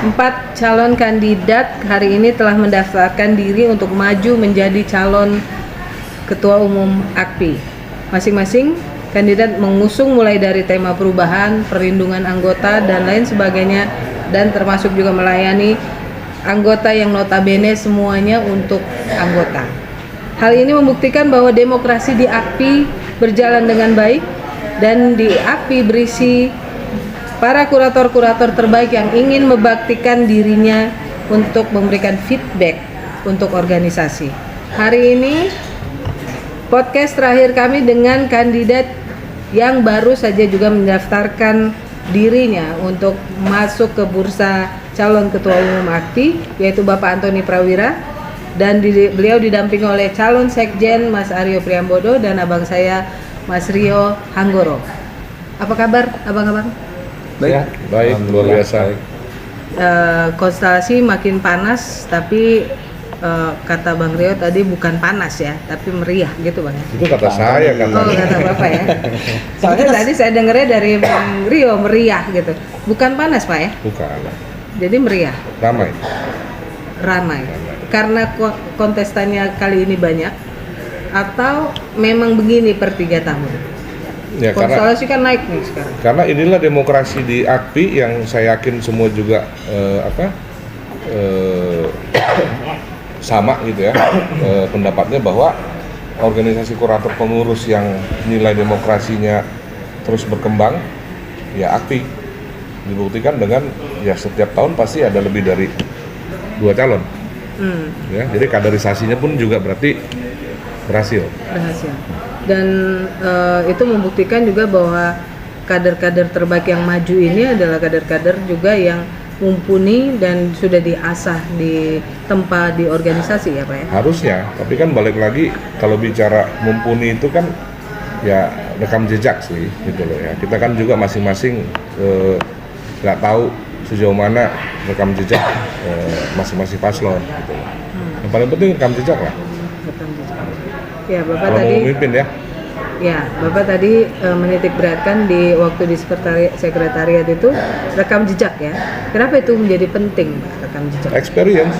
4 calon kandidat hari ini telah mendaftarkan diri untuk maju menjadi calon Ketua Umum AKPI. Masing-masing kandidat mengusung mulai dari tema perubahan, perlindungan anggota, dan lain sebagainya, dan termasuk juga melayani anggota yang notabene semuanya untuk anggota. Hal ini membuktikan bahwa demokrasi di AKPI berjalan dengan baik, dan di AKPI berisi para kurator-kurator terbaik yang ingin membaktikan dirinya untuk memberikan feedback untuk organisasi. Hari ini podcast terakhir kami dengan kandidat yang baru saja juga mendaftarkan dirinya untuk masuk ke bursa calon Ketua Umum AKPI, yaitu Bapak Antoni Prawira, dan beliau didampingi oleh calon Sekjen Mas Aryo Priambodo dan abang saya Mas Rio Hanggoro. Apa kabar abang-abang? Baik, luar biasa. Konstelasi makin panas, tapi kata Bang Rio tadi bukan panas ya, tapi meriah gitu Bang. Itu kata saya kan. Oh, kata Bapak ya. Soalnya tadi saya dengarnya dari Bang Rio meriah gitu. Bukan panas Pak ya? Bukan. Jadi meriah. Ramai. Karena kontestannya kali ini banyak, atau memang begini per 3 tahun? Ya, konstelasi kan naik nih sekarang. Karena inilah demokrasi di AKPI yang saya yakin semua juga sama gitu ya pendapatnya, bahwa organisasi kurator pengurus yang nilai demokrasinya terus berkembang ya AKPI. Dibuktikan dengan ya setiap tahun pasti ada lebih dari 2 calon. Ya, jadi kaderisasinya pun juga berarti berhasil. Dan itu membuktikan juga bahwa kader-kader terbaik yang maju ini adalah kader-kader juga yang mumpuni dan sudah diasah di tempat di organisasi ya Pak ya? Harusnya, tapi kan balik lagi kalau bicara mumpuni itu kan ya rekam jejak sih gitu loh ya. Kita kan juga masing-masing nggak tahu sejauh mana rekam jejak masing-masing paslon gitu loh. Yang paling penting rekam jejak lah. Ya, Bapak kalau tadi memimpin ya. Ya, Bapak tadi menitik beratkan di waktu di sekretariat itu rekam jejak ya. Kenapa itu menjadi penting, Pak, rekam jejak? Experience.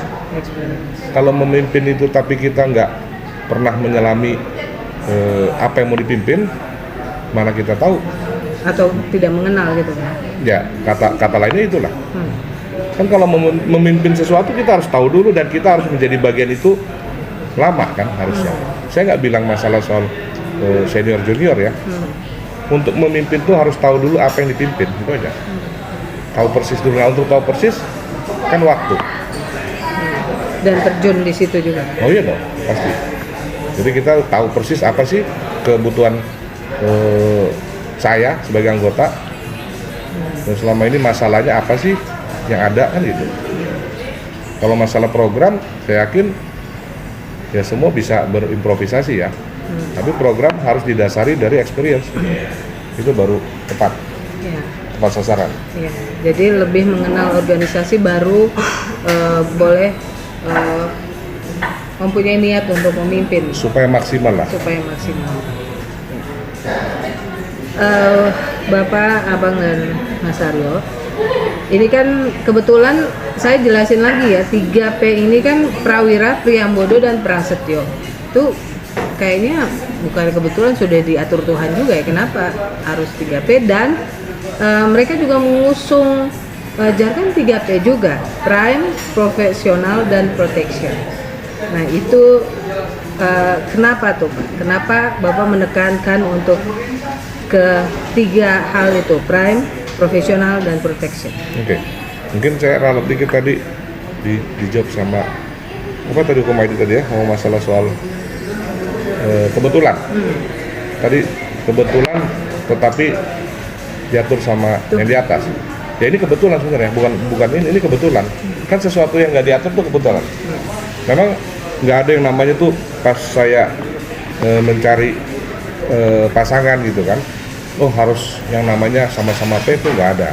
Kalau memimpin itu tapi kita nggak pernah menyelami apa yang mau dipimpin, mana kita tahu? Atau tidak mengenal gitu Pak? Ya, kata lainnya itulah. Kan kalau memimpin sesuatu kita harus tahu dulu dan kita harus menjadi bagian itu lama kan harusnya. Saya nggak bilang masalah soal senior junior ya. Untuk memimpin tuh harus tahu dulu apa yang dipimpin, itu aja. Tahu persis dulu. Nah, untuk tahu persis kan waktu. Dan terjun di situ juga. Oh iya dong, pasti. Jadi kita tahu persis apa sih kebutuhan saya sebagai anggota. Dan selama ini masalahnya apa sih yang ada kan gitu. Kalau masalah program, saya yakin ya semua bisa berimprovisasi ya. Tapi program harus didasari dari experience. Itu baru tepat. Ya. Tepat sasaran. Ya. Jadi lebih mengenal organisasi baru boleh mempunyai niat untuk memimpin. Supaya maksimal lah. Bapak, Abang dan Mas Aryo, ini kan kebetulan saya jelasin lagi ya, 3P ini kan Prawira, Priambodo, dan Prasetyo. Itu kayaknya bukan kebetulan, sudah diatur Tuhan juga ya, kenapa harus 3P, dan mereka juga mengusung jargon 3P juga, Prime, Profesional, dan Protection. Nah itu kenapa tuh Pak? Kenapa Bapak menekankan untuk ketiga hal itu, Prime, Profesional, dan Protection? Oke. Mungkin saya ralat dikit tadi dijawab sama apa tadi hukum ID tadi ya, mau masalah soal kebetulan. Tadi kebetulan tetapi diatur sama yang di atas. Ya ini kebetulan sebenarnya, bukan ini kebetulan. Kan sesuatu yang nggak diatur tuh kebetulan. Memang nggak ada yang namanya tuh pas saya mencari pasangan gitu kan. Oh harus yang namanya sama-sama P itu nggak ada.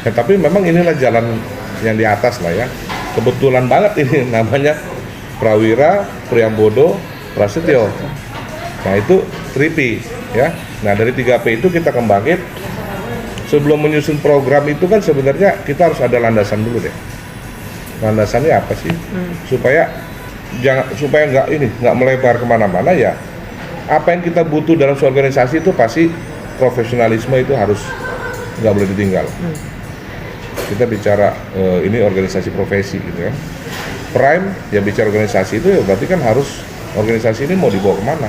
Ya, tapi memang inilah jalan yang di atas lah ya. Kebetulan banget ini namanya Prawira, Priambodo, Prasetyo. Nah itu 3P ya. Nah dari 3P itu kita kembangin sebelum menyusun program itu kan sebenarnya kita harus ada landasan dulu deh. Landasannya apa sih? Supaya nggak melebar kemana-mana ya. Apa yang kita butuh dalam suatu organisasi itu pasti profesionalisme itu harus nggak boleh ditinggal. Kita bicara ini organisasi profesi gitu kan. Prime ya bicara organisasi itu ya berarti kan harus organisasi ini mau dibawa kemana.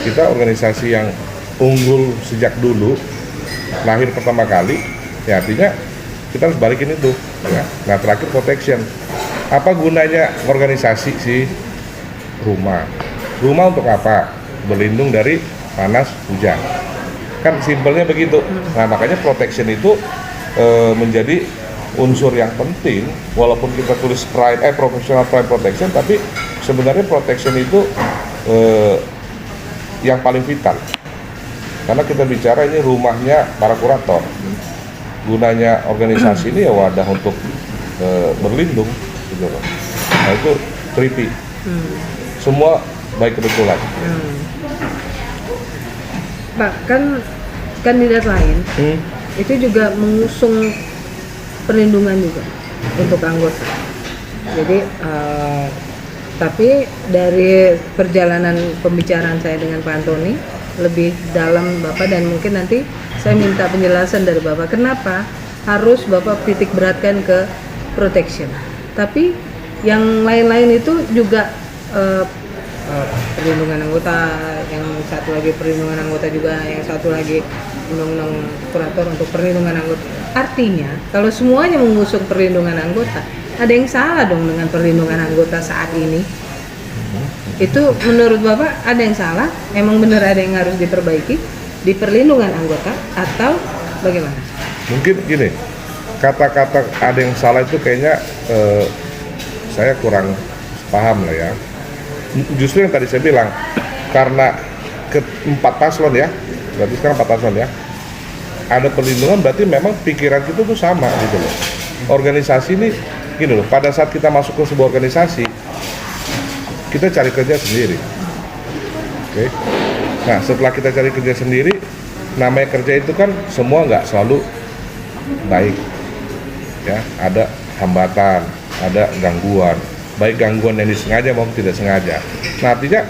Kita organisasi yang unggul sejak dulu, lahir pertama kali, ya artinya kita harus balikin itu. Ya. Nah terakhir protection. Apa gunanya organisasi sih? Rumah untuk apa? Berlindung dari panas, hujan. Kan simpelnya begitu. Nah makanya protection itu menjadi unsur yang penting. Walaupun kita tulis professional prime protection, tapi sebenarnya protection itu yang paling vital. Karena kita bicara ini rumahnya para kurator. Gunanya organisasi ini ya wadah untuk berlindung gitu loh. Nah itu tricky. Semua baik kebetulan. Pak, kan kandidat lain itu juga mengusung perlindungan juga untuk anggota. Jadi tapi dari perjalanan pembicaraan saya dengan Pak Antoni lebih dalam Bapak, dan mungkin nanti saya minta penjelasan dari Bapak kenapa harus Bapak titik beratkan ke protection. Tapi yang lain-lain itu juga perlindungan anggota, yang satu lagi perlindungan anggota juga, yang satu lagi undang-undang kurator untuk perlindungan anggota. Artinya kalau semuanya mengusung perlindungan anggota, ada yang salah dong dengan perlindungan anggota saat ini. Itu menurut Bapak ada yang salah? Emang benar ada yang harus diperbaiki di perlindungan anggota atau bagaimana? Mungkin gini, kata-kata ada yang salah itu kayaknya saya kurang paham lah ya. Justru yang tadi saya bilang, karena keempat paslon ya, berarti sekarang 4 paslon ya, ada perlindungan, berarti memang pikiran kita tuh sama gitu loh. Organisasi ini gini loh, pada saat kita masuk ke sebuah organisasi, kita cari kerja sendiri. Oke. Nah setelah kita cari kerja sendiri, namanya kerja itu kan semua nggak selalu baik ya, ada hambatan, ada gangguan, baik gangguan yang disengaja maupun tidak sengaja. Nah artinya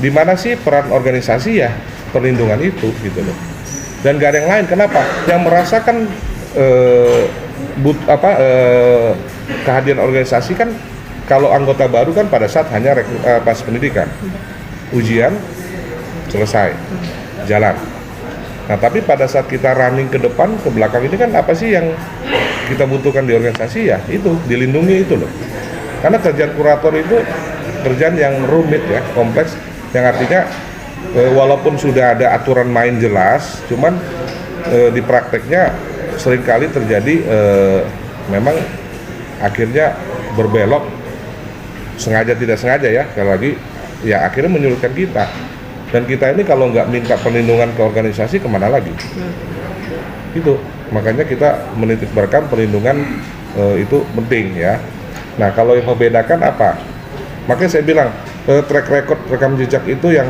di mana sih peran organisasi ya perlindungan itu gitu loh. Dan gak ada yang lain. Kenapa? Yang merasakan kehadiran organisasi kan kalau anggota baru kan pada saat hanya pas pendidikan, ujian selesai, jalan. Nah tapi pada saat kita running ke depan, ke belakang ini kan apa sih yang kita butuhkan di organisasi ya itu, dilindungi itu loh. Karena kerjaan kurator itu kerjaan yang rumit ya, kompleks, yang artinya walaupun sudah ada aturan main jelas, cuman di prakteknya seringkali terjadi memang akhirnya berbelok, sengaja tidak sengaja ya, sekali lagi ya akhirnya menyulitkan kita. Dan kita ini kalau nggak minta perlindungan ke organisasi kemana lagi? Itu makanya kita menitikberatkan perlindungan itu penting ya. Nah kalau yang membedakan apa? Makanya saya bilang track record rekam jejak itu yang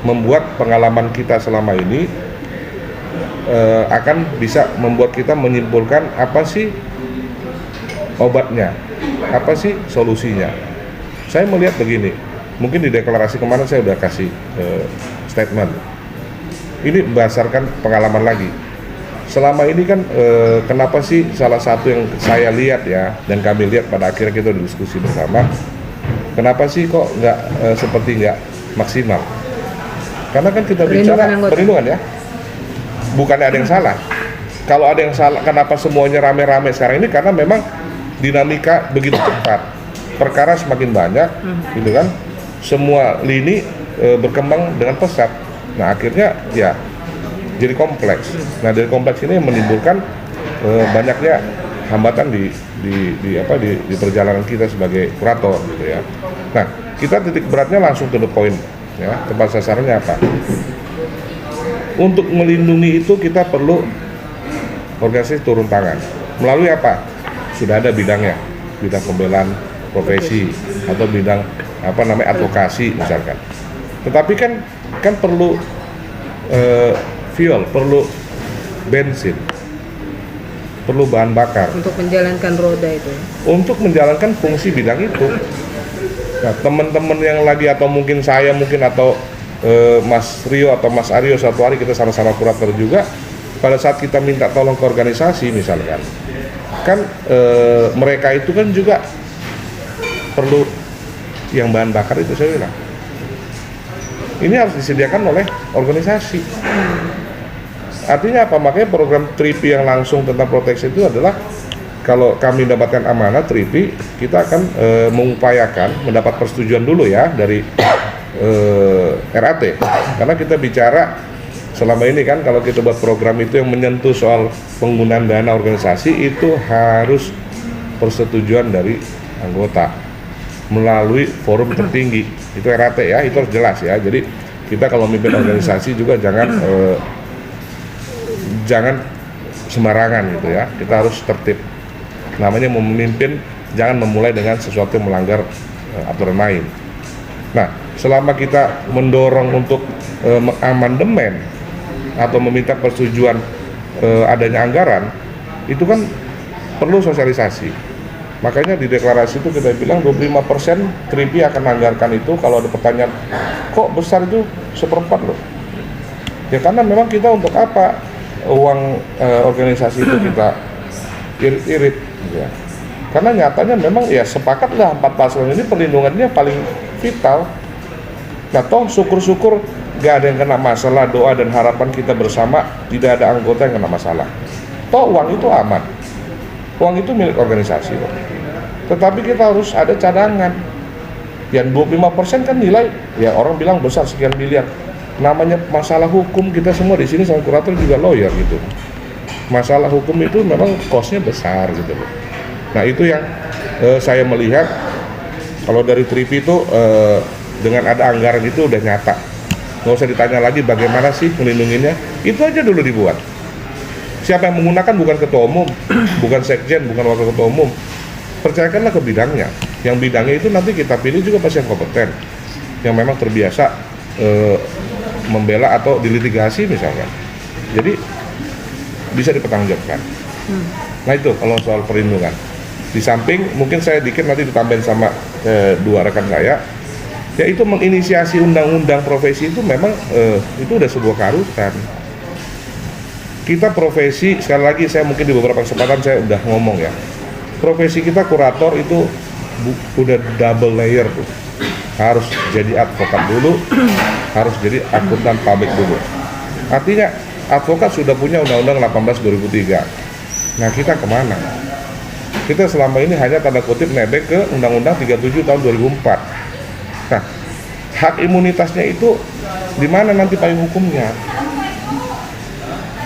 membuat pengalaman kita selama ini akan bisa membuat kita menyimpulkan apa sih obatnya, apa sih solusinya. Saya melihat begini, mungkin di deklarasi kemarin saya udah kasih statement. Ini berdasarkan pengalaman lagi. Selama ini kan kenapa sih salah satu yang saya lihat ya, dan kami lihat pada akhirnya kita diskusi bersama, kenapa sih kok seperti nggak maksimal? Karena kan kita bicara perlindungan ya, bukannya ada yang salah. Kalau ada yang salah, kenapa semuanya rame-rame sekarang ini? Karena memang dinamika begitu cepat, perkara semakin banyak, gitu kan? Semua lini berkembang dengan pesat. Nah akhirnya ya jadi kompleks. Nah dari kompleks ini menimbulkan banyaknya hambatan di perjalanan kita sebagai kurator gitu ya. Nah kita titik beratnya langsung to the point ya, tempat sasarannya apa? Untuk melindungi itu kita perlu organisasi turun tangan. Melalui apa? Sudah ada bidangnya, bidang pembelaan profesi atau bidang advokasi misalkan. Tetapi kan perlu fuel, perlu bensin, perlu bahan bakar untuk menjalankan roda itu. untuk menjalankan fungsi bidang itu. Nah, teman-teman yang lagi atau mungkin saya atau Mas Rio atau Mas Aryo satu hari kita sama-sama kurator juga, pada saat kita minta tolong ke organisasi misalkan, kan mereka itu kan juga perlu yang bahan bakar itu saya bilang. Ini harus disediakan oleh organisasi. Artinya apa? Makanya program TRIPI yang langsung tentang proteksi itu adalah kalau kami mendapatkan amanah TRIPI, kita akan mengupayakan mendapat persetujuan dulu ya dari RAT. Karena kita bicara selama ini kan kalau kita buat program itu yang menyentuh soal penggunaan dana organisasi itu harus persetujuan dari anggota melalui forum tertinggi, itu RAT ya, itu harus jelas ya. Jadi kita kalau memimpin organisasi juga jangan sembarangan gitu ya, kita harus tertib. Namanya memimpin jangan memulai dengan sesuatu yang melanggar aturan main. Nah, selama kita mendorong untuk mengamandemen atau meminta persetujuan adanya anggaran, itu kan perlu sosialisasi. Makanya di deklarasi itu kita bilang 25% TRIPI akan anggarkan itu. Kalau ada pertanyaan, kok besar itu 1/4 loh? Ya karena memang kita untuk apa uang organisasi itu kita irit-irit ya. Karena nyatanya memang ya sepakatlah 4 paslon ini perlindungannya paling vital. Nah toh syukur-syukur gak ada yang kena masalah, doa dan harapan kita bersama tidak ada anggota yang kena masalah. Toh uang itu aman, uang itu milik organisasi loh. Tetapi kita harus ada cadangan. Yang 25% kan nilai ya orang bilang besar sekian miliar. Namanya masalah hukum, kita semua di sini sama kurator juga lawyer gitu. Masalah hukum itu memang cost-nya besar gitu loh. Nah itu yang saya melihat kalau dari TRIPI itu dengan ada anggaran itu udah nyata. Nggak usah ditanya lagi bagaimana sih melindunginya, itu aja dulu dibuat. Siapa yang menggunakan bukan ketua umum, bukan sekjen, bukan wakil ketua umum. Percayakanlah ke bidangnya. Yang bidangnya itu nanti kita pilih juga pasti yang kompeten, yang memang terbiasa membela atau dilitigasi misalkan. Jadi bisa dipertanggungjawabkan. Nah itu kalau soal perlindungan. Di samping mungkin saya dikit nanti ditambahin sama dua rekan saya, yaitu menginisiasi undang-undang profesi itu memang itu udah sebuah keharusan. Kita profesi, sekali lagi saya mungkin di beberapa kesempatan saya udah ngomong ya, profesi kita kurator itu udah double layer tuh. Harus jadi advokat dulu, harus jadi akuntan publik dulu. Artinya advokat sudah punya Undang-Undang 18 2003. Nah kita kemana? Kita selama ini hanya tanda kutip nebek ke Undang-Undang 37 tahun 2004. Nah hak imunitasnya itu di mana nanti payung hukumnya?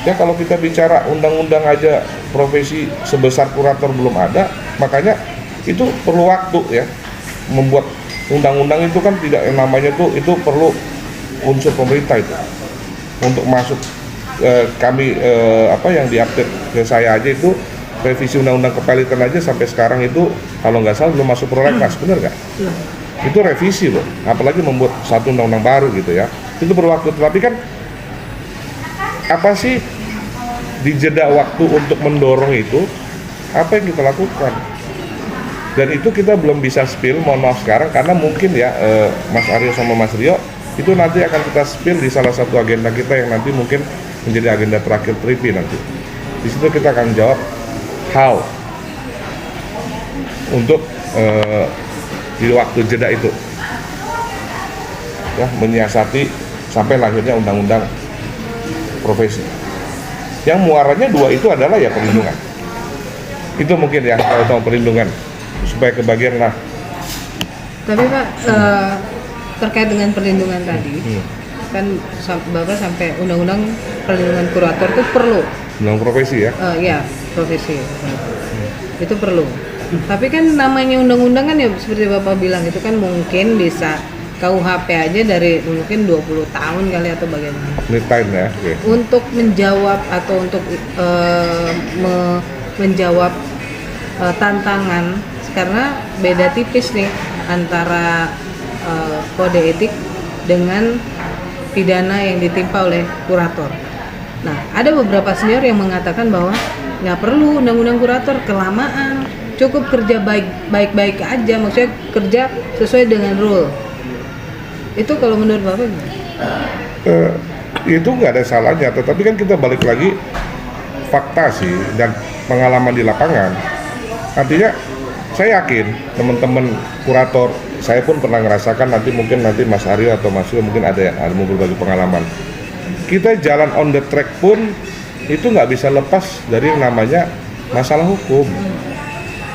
Ya kalau kita bicara undang-undang aja profesi sebesar kurator belum ada, makanya itu perlu waktu ya. Membuat undang-undang itu kan tidak yang namanya tuh itu perlu unsur pemerintah itu untuk masuk kami apa yang diupdate ke saya aja itu revisi undang-undang kepelitan aja sampai sekarang itu kalau nggak salah belum masuk prolegnas, benar nggak? Itu revisi loh, apalagi membuat satu undang-undang baru gitu ya. Itu perlu waktu, tetapi kan apa sih di jeda waktu untuk mendorong itu apa yang kita lakukan? Dan itu kita belum bisa spill, mohon maaf sekarang karena mungkin ya Mas Aryo sama Mas Rio itu nanti akan kita spill di salah satu agenda kita yang nanti mungkin menjadi agenda terakhir TRIPI nanti. Di situ kita akan jawab how untuk di waktu jeda itu ya menyiasati sampai lahirnya undang-undang profesi. Yang muaranya dua itu adalah ya perlindungan. Itu mungkin ya kalau perlindungan supaya kebagian lah. Tapi Pak terkait dengan perlindungan tadi, kan Bapak sampai undang-undang perlindungan kurator itu perlu. Undang profesi ya? Ya profesi itu perlu. Tapi kan namanya undang-undang kan ya seperti Bapak bilang itu kan mungkin bisa KUHP aja dari mungkin 20 tahun kali atau bagaimana. Lead time ya. Okay. Untuk menjawab atau untuk menjawab tantangan karena beda tipis nih antara kode etik dengan pidana yang ditimpa oleh kurator. Nah, ada beberapa senior yang mengatakan bahwa nggak perlu undang-undang kurator, kelamaan, cukup kerja baik-baik aja, maksudnya kerja sesuai dengan rule. Itu kalau menurut Bapak gimana? Itu nggak ada salahnya, tetapi kan kita balik lagi fakta sih dan pengalaman di lapangan. Artinya saya yakin teman-teman kurator, saya pun pernah ngerasakan, nanti Mas Aryo atau Mas Rio mungkin ada yang mau berbagi pengalaman. Kita jalan on the track pun itu nggak bisa lepas dari yang namanya masalah hukum.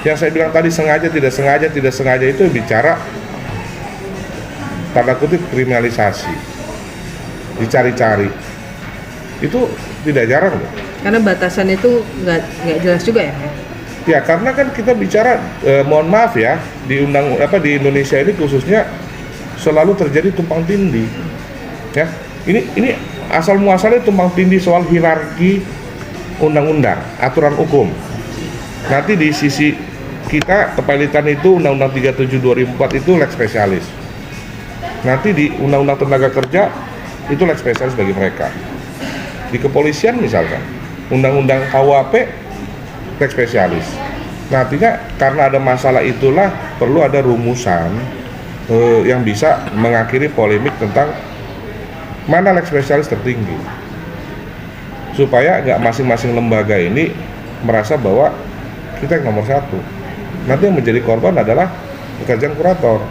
Yang saya bilang tadi sengaja tidak sengaja itu bicara tanda kutip kriminalisasi, dicari-cari, itu tidak jarang loh. Karena batasan itu nggak jelas juga ya. Ya karena kan kita bicara, mohon maaf ya, di Indonesia ini khususnya selalu terjadi tumpang tindih. Ya, ini asal muasalnya tumpang tindih soal hierarki undang-undang, aturan hukum. Nanti di sisi kita kepilitan itu Undang-Undang 37 2004 itu lex spesialis. Nanti di Undang-Undang Tenaga Kerja itu lex spesialis bagi mereka. Di kepolisian misalkan, Undang-Undang KUHP lex spesialis. Nah, artinya karena ada masalah itulah perlu ada rumusan yang bisa mengakhiri polemik tentang mana lex spesialis tertinggi, supaya nggak masing-masing lembaga ini merasa bahwa kita yang nomor satu. Nanti yang menjadi korban adalah pekerjaan kurator.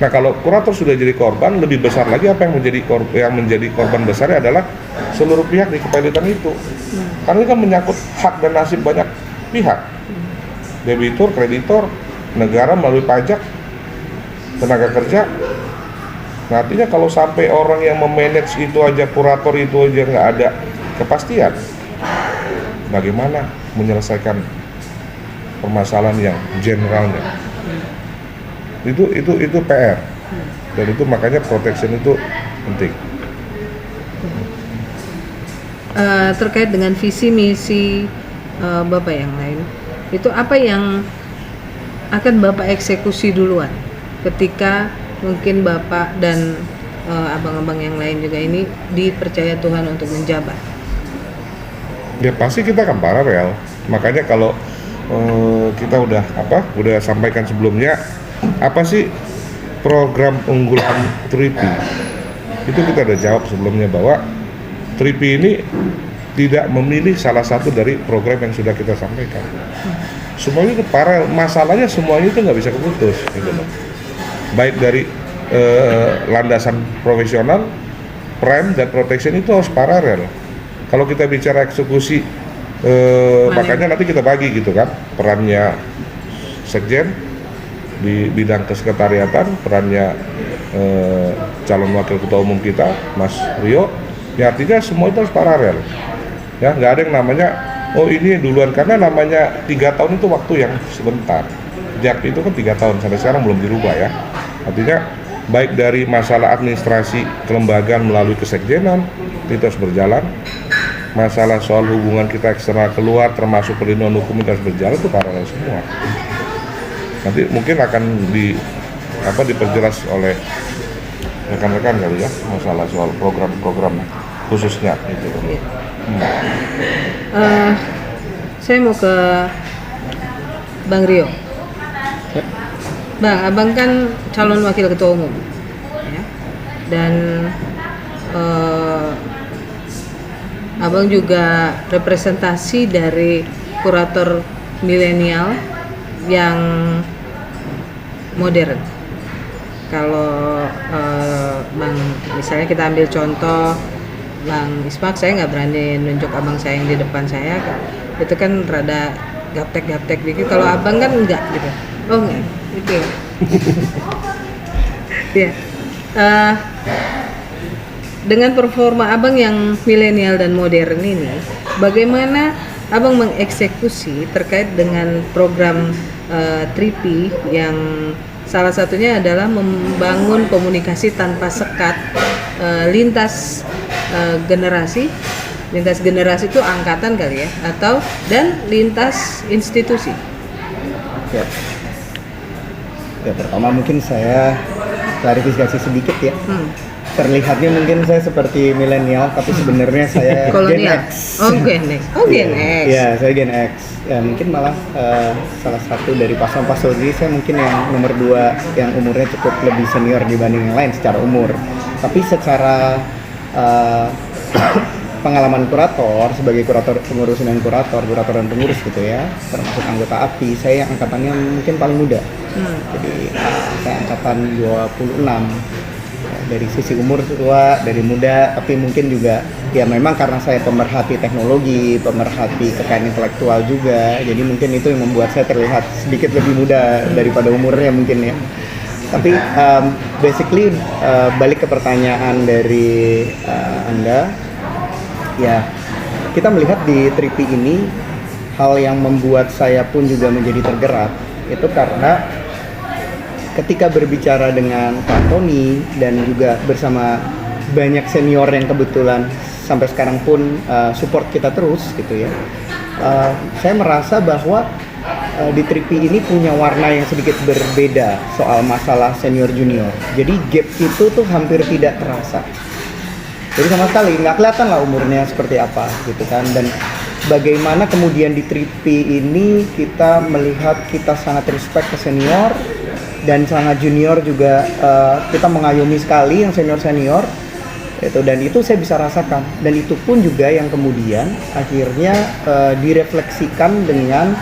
Nah, kalau kurator sudah jadi korban, lebih besar lagi apa yang menjadi korban besarnya adalah seluruh pihak di kepilitan itu. Karena ini kan menyangkut hak dan nasib banyak pihak, debitur, kreditor, negara melalui pajak, tenaga kerja. Nah, artinya kalau sampai orang yang memanage itu aja, kurator itu aja nggak ada kepastian, bagaimana menyelesaikan permasalahan yang generalnya? Itu PR, dan itu makanya protection itu penting. Terkait dengan visi misi Bapak yang lain, itu apa yang akan Bapak eksekusi duluan ketika mungkin Bapak dan abang-abang yang lain juga ini dipercaya Tuhan untuk menjabat? Ya pasti kita akan paralel. Makanya kalau kita udah sampaikan sebelumnya, apa sih program unggulan TRIPI? Itu kita udah jawab sebelumnya bahwa TRIPI ini tidak memilih salah satu dari program yang sudah kita sampaikan. Semuanya itu paralel, masalahnya semuanya itu nggak bisa keputus gitu loh. Baik dari landasan profesional, prime dan protection itu harus paralel. Kalau kita bicara eksekusi, makanya nanti kita bagi gitu kan, perannya sekjen di bidang kesekretariatan, perannya calon wakil ketua umum kita Mas Rio. Ya artinya semua itu harus paralel. Ya nggak ada yang namanya oh ini duluan, karena namanya 3 tahun itu waktu yang sebentar. JAK itu kan 3 tahun sampai sekarang belum dirubah ya. Artinya baik dari masalah administrasi kelembagaan melalui kesekjenan itu harus berjalan. Masalah soal hubungan kita eksternal keluar termasuk perlindungan hukum itu harus berjalan, itu paralel semua. Nanti mungkin akan diperjelas oleh rekan-rekan kali ya, masalah soal program-program khususnya gitu. Saya mau ke Bang Rio. Bang, abang kan calon wakil ketua umum, ya? Dan abang juga representasi dari kurator milenial yang modern. Kalau Bang, misalnya kita ambil contoh Bang Ismak, saya nggak berani nunjuk abang saya yang di depan saya, itu kan rada gaptek dikit. Kalau abang kan enggak gitu. Oh enggak, itu ya. Dengan performa abang yang milenial dan modern ini, bagaimana abang mengeksekusi terkait dengan program TRIPI yang salah satunya adalah membangun komunikasi tanpa sekat lintas generasi. Lintas generasi itu angkatan kali ya, dan lintas institusi. Ya, pertama mungkin saya klarifikasi sedikit ya. terlihatnya mungkin saya seperti milenial, tapi sebenarnya saya Gen Kolonial. X. Gen X. Gen X. Iya, saya Gen X. Ya, mungkin malah salah satu dari pasal-pasal ini saya mungkin yang nomor 2 yang umurnya cukup lebih senior dibanding yang lain secara umur. Tapi secara pengalaman kurator, sebagai kurator pengurus dan kurator dan pengurus gitu ya, termasuk anggota API, saya yang angkatannya mungkin paling muda. Jadi saya angkatan 26. Dari sisi umur tua, dari muda, tapi mungkin juga ya memang karena saya pemerhati teknologi, pemerhati kekayaan intelektual juga, jadi mungkin itu yang membuat saya terlihat sedikit lebih muda daripada umurnya mungkin ya. Tapi basically balik ke pertanyaan dari Anda, ya kita melihat di Tripi ini hal yang membuat saya pun juga menjadi tergerak itu karena ketika berbicara dengan Pak Tony dan juga bersama banyak senior yang kebetulan sampai sekarang pun support kita terus gitu ya, saya merasa bahwa di Tripi ini punya warna yang sedikit berbeda soal masalah senior junior. Jadi gap itu tuh hampir tidak terasa. Jadi sama sekali nggak kelihatan lah umurnya seperti apa gitu kan. Dan bagaimana kemudian di Tripi ini kita melihat kita sangat respect ke senior dan sangat junior juga, kita mengayomi sekali yang senior itu, dan itu saya bisa rasakan, dan itu pun juga yang kemudian akhirnya direfleksikan dengan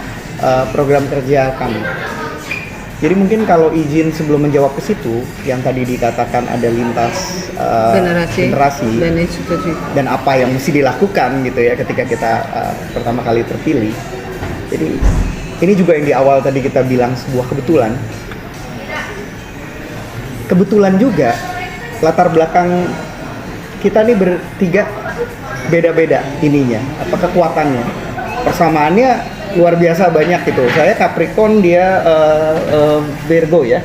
program kerja kami. Jadi mungkin kalau izin sebelum menjawab ke situ yang tadi dikatakan ada lintas generasi dan institusi dan apa yang mesti dilakukan gitu ya ketika kita pertama kali terpilih. Jadi ini juga yang di awal tadi kita bilang sebuah kebetulan juga latar belakang kita nih bertiga beda-beda ininya, apa kekuatannya. Persamaannya luar biasa banyak gitu. Saya Capricorn, dia Virgo ya.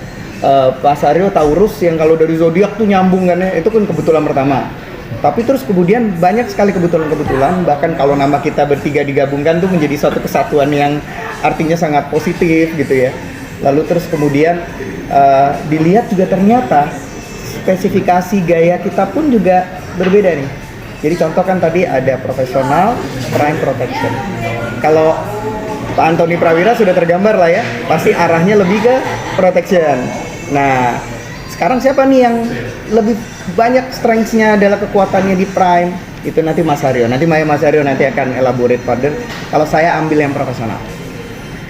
Pak Aryo Taurus yang kalau dari zodiak tuh nyambung kan ya. Itu kan kebetulan pertama. Tapi terus kemudian banyak sekali kebetulan, bahkan kalau nama kita bertiga digabungkan tuh menjadi suatu kesatuan yang artinya sangat positif gitu ya. Lalu terus kemudian dilihat juga ternyata spesifikasi gaya kita pun juga berbeda nih. Jadi contoh kan tadi ada profesional, prime protection. Kalau Pak Antoni Prawira sudah tergambar lah ya, pasti arahnya lebih ke protection. Nah, sekarang siapa nih yang lebih banyak strengths-nya adalah kekuatannya di prime? Itu nanti Mas Aryo. Nanti Mas Aryo nanti akan elaborate further. Kalau saya ambil yang profesional.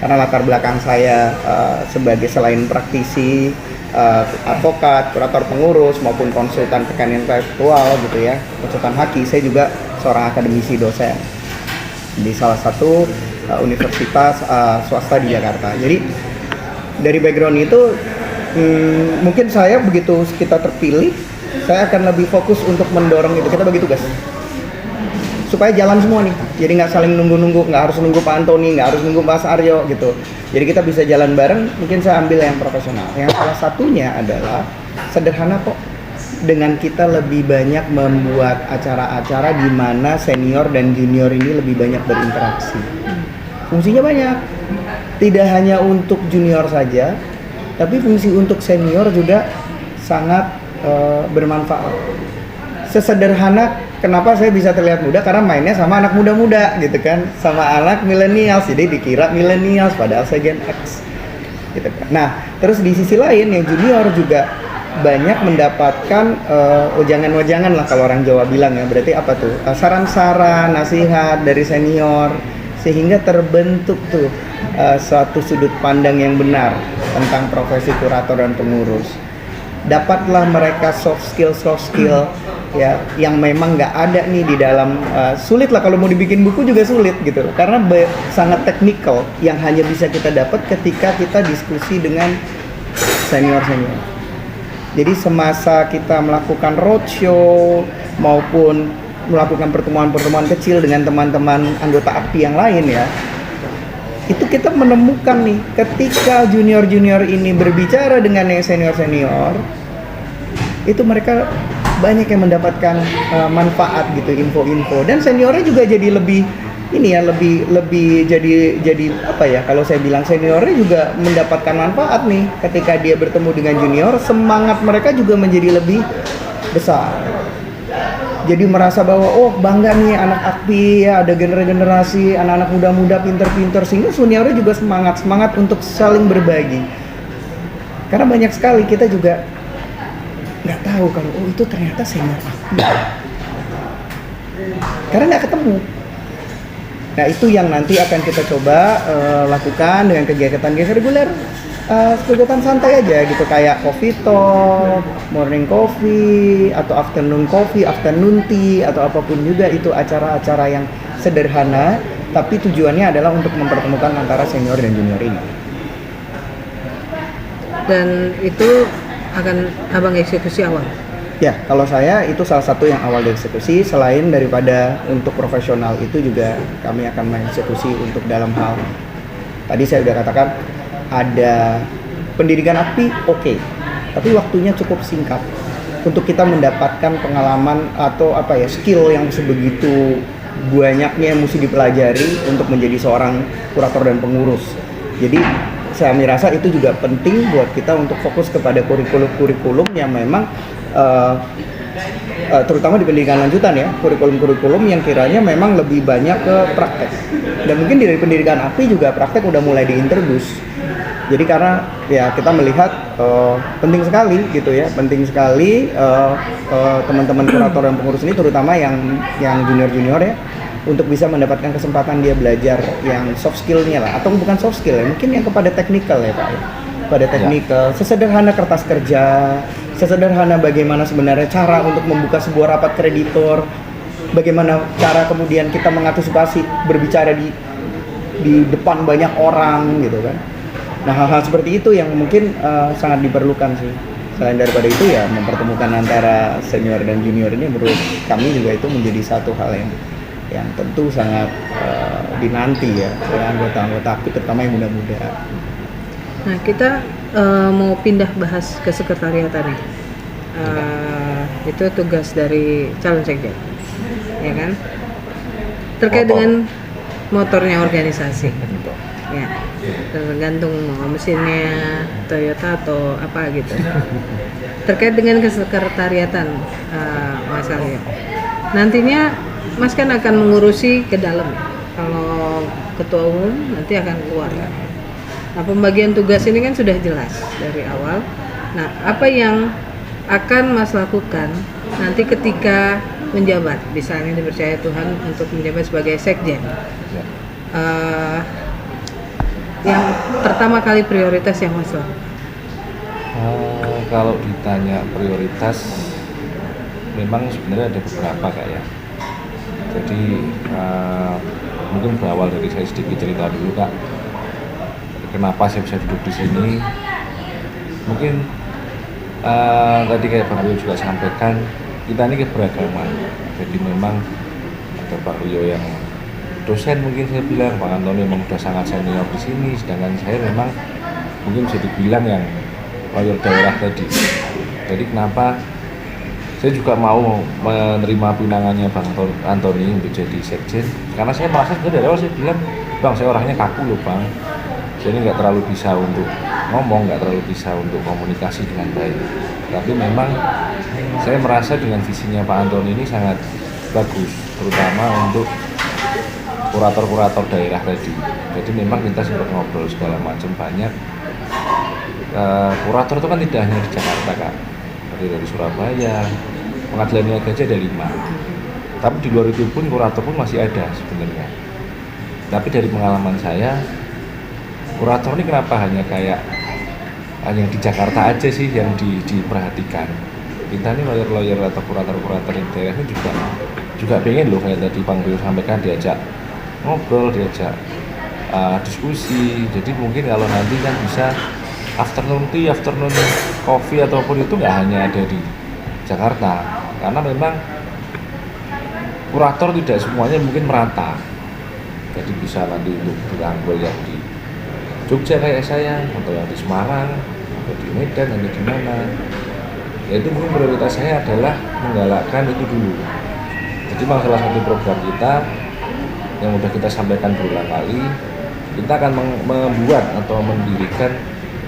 Karena latar belakang saya sebagai selain praktisi, advokat, kurator pengurus maupun konsultan kekayaan intelektual gitu ya, konsultan haki, saya juga seorang akademisi dosen di salah satu universitas swasta di Jakarta. Jadi dari background itu mungkin saya begitu kita terpilih, saya akan lebih fokus untuk mendorong itu. Kita bagi tugas supaya jalan semua nih, jadi nggak saling nunggu-nunggu, nggak harus nunggu Pak Antoni, nggak harus nunggu Mas Aryo gitu. Jadi kita bisa jalan bareng. Mungkin saya ambil yang profesional. Yang salah satunya adalah sederhana kok, dengan kita lebih banyak membuat acara-acara di mana senior dan junior ini lebih banyak berinteraksi. Fungsinya banyak, tidak hanya untuk junior saja, tapi fungsi untuk senior juga sangat bermanfaat. Sesederhana kenapa saya bisa terlihat muda, karena mainnya sama anak muda-muda gitu kan, sama anak millennials, jadi dikira millennials padahal saya Gen X gitu kan. Nah, terus di sisi lain yang junior juga banyak mendapatkan wejangan-wejangan lah kalau orang Jawa bilang ya, berarti apa tuh, saran-saran, nasihat dari senior, sehingga terbentuk tuh suatu sudut pandang yang benar tentang profesi kurator dan pengurus. Dapatlah mereka soft skill ya yang memang nggak ada nih di dalam, sulit lah kalau mau dibikin buku juga sulit gitu karena sangat teknikal yang hanya bisa kita dapat ketika kita diskusi dengan senior. Jadi semasa kita melakukan roadshow maupun melakukan pertemuan-pertemuan kecil dengan teman-teman anggota API yang lain ya, itu kita menemukan nih ketika junior-junior ini berbicara dengan yang senior-senior, itu mereka banyak yang mendapatkan manfaat gitu, info-info, dan seniornya juga jadi lebih ini ya, lebih jadi apa ya, kalau saya bilang seniornya juga mendapatkan manfaat nih ketika dia bertemu dengan junior, semangat mereka juga menjadi lebih besar. Jadi merasa bahwa oh bangga nih anak AKPI ya, ada generasi anak-anak muda-muda pinter-pinter, sehingga seniornya juga semangat untuk saling berbagi. Karena banyak sekali kita juga nggak tahu kalau oh itu ternyata senior AKPI. Karena nggak ketemu. Nah itu yang nanti akan kita coba lakukan dengan kegiatan reguler, kegiatan santai aja gitu, kayak coffee talk, morning coffee, atau afternoon coffee, afternoon tea, atau apapun juga itu acara-acara yang sederhana, tapi tujuannya adalah untuk mempertemukan antara senior dan junior ini. Dan itu akan abang eksekusi awal? Ya, kalau saya itu salah satu yang awal dieksekusi. Selain daripada untuk profesional itu juga kami akan mengeksekusi untuk dalam hal tadi saya sudah katakan ada pendidikan AKPI, oke. Tapi waktunya cukup singkat untuk kita mendapatkan pengalaman atau skill yang sebegitu banyaknya yang mesti dipelajari untuk menjadi seorang kurator dan pengurus. Jadi saya merasa itu juga penting buat kita untuk fokus kepada kurikulum-kurikulum yang memang terutama di pendidikan lanjutan ya, kurikulum-kurikulum yang kiranya memang lebih banyak ke praktek. Dan mungkin dari pendidikan AKPI juga praktek udah mulai diintroduce. Jadi karena ya kita melihat penting sekali gitu ya, penting sekali teman-teman kurator dan pengurus ini, terutama yang junior-junior ya, untuk bisa mendapatkan kesempatan dia belajar yang soft skill-nya lah, atau bukan soft skill ya, mungkin yang kepada technical ya Pak ya. Pada technical, sesederhana kertas kerja, sesederhana bagaimana sebenarnya cara untuk membuka sebuah rapat kreditor, bagaimana cara kemudian kita mengantisipasi berbicara di depan banyak orang gitu kan. Nah hal-hal seperti itu yang mungkin sangat diperlukan sih. Selain daripada itu ya mempertemukan antara senior dan junior ini menurut kami juga itu menjadi satu hal yang tentu sangat dinanti ya oleh anggota-anggota AKPI, terutama yang muda-muda. Nah kita mau pindah bahas ke sekretariatan nih. Itu tugas dari calon sekjen, ya kan? Terkait dengan motornya organisasi, ya tergantung mau mesinnya Toyota atau apa gitu. Terkait dengan kesekretariatan, Mas Aryo, nantinya Mas kan akan mengurusi ke dalam. Kalau ketua umum nanti akan keluar kan? Nah pembagian tugas ini kan sudah jelas dari awal. Nah apa yang akan Mas lakukan nanti ketika menjabat, misalnya dipercaya Tuhan untuk menjabat sebagai sekjen? Yang pertama kali prioritas yang Mas lakukan? Kalau ditanya prioritas, memang sebenarnya ada beberapa Kak ya. Jadi mungkin berawal dari saya sedikit cerita dulu Kak. Kenapa saya bisa duduk di sini? Mungkin tadi kayak Bang Rio juga sampaikan, kita ini keberagaman. Jadi memang ada Pak Rio yang dosen, mungkin saya bilang Pak Antoni memang sudah sangat senior di sini, sedangkan saya memang mungkin bisa dibilang yang lawyer daerah tadi. Jadi kenapa saya juga mau menerima pinangannya Bang Antoni untuk jadi sekjen? Karena saya merasa sebenarnya dari awal saya bilang, Bang saya orangnya kaku loh Bang. Saya ini nggak terlalu bisa untuk ngomong, nggak terlalu bisa untuk komunikasi dengan baik. Tapi memang saya merasa dengan visinya Pak Antoni ini sangat bagus, terutama untuk kurator-kurator daerah tadi. Jadi memang kita sempat ngobrol segala macam banyak. Kurator itu kan tidak hanya di Jakarta Kak, dari Surabaya, Pengadilan Niaga aja ada 5. Tapi di luar itu pun kurator pun masih ada sebenarnya. Tapi dari pengalaman saya, kurator ini kenapa hanya yang di Jakarta aja sih yang diperhatikan. Kita ini lawyer-lawyer atau kurator-kurator di daerah ini juga pengen loh, kayak tadi Bang Rio sampaikan, diajak ngobrol, diajak diskusi. Jadi mungkin kalau nanti kan bisa afternoon tea, afternoon coffee ataupun itu nggak hanya ada di Jakarta, karena memang kurator tidak semuanya mungkin merata. Jadi bisa nanti untuk dirangkul yang di Jogja kayak saya, atau yang di Semarang, atau di Medan, atau di mana. Ya itu mungkin prioritas saya adalah menggalakkan itu dulu. Jadi memang salah satu program kita yang sudah kita sampaikan berulang kali, kita akan membuat atau mendirikan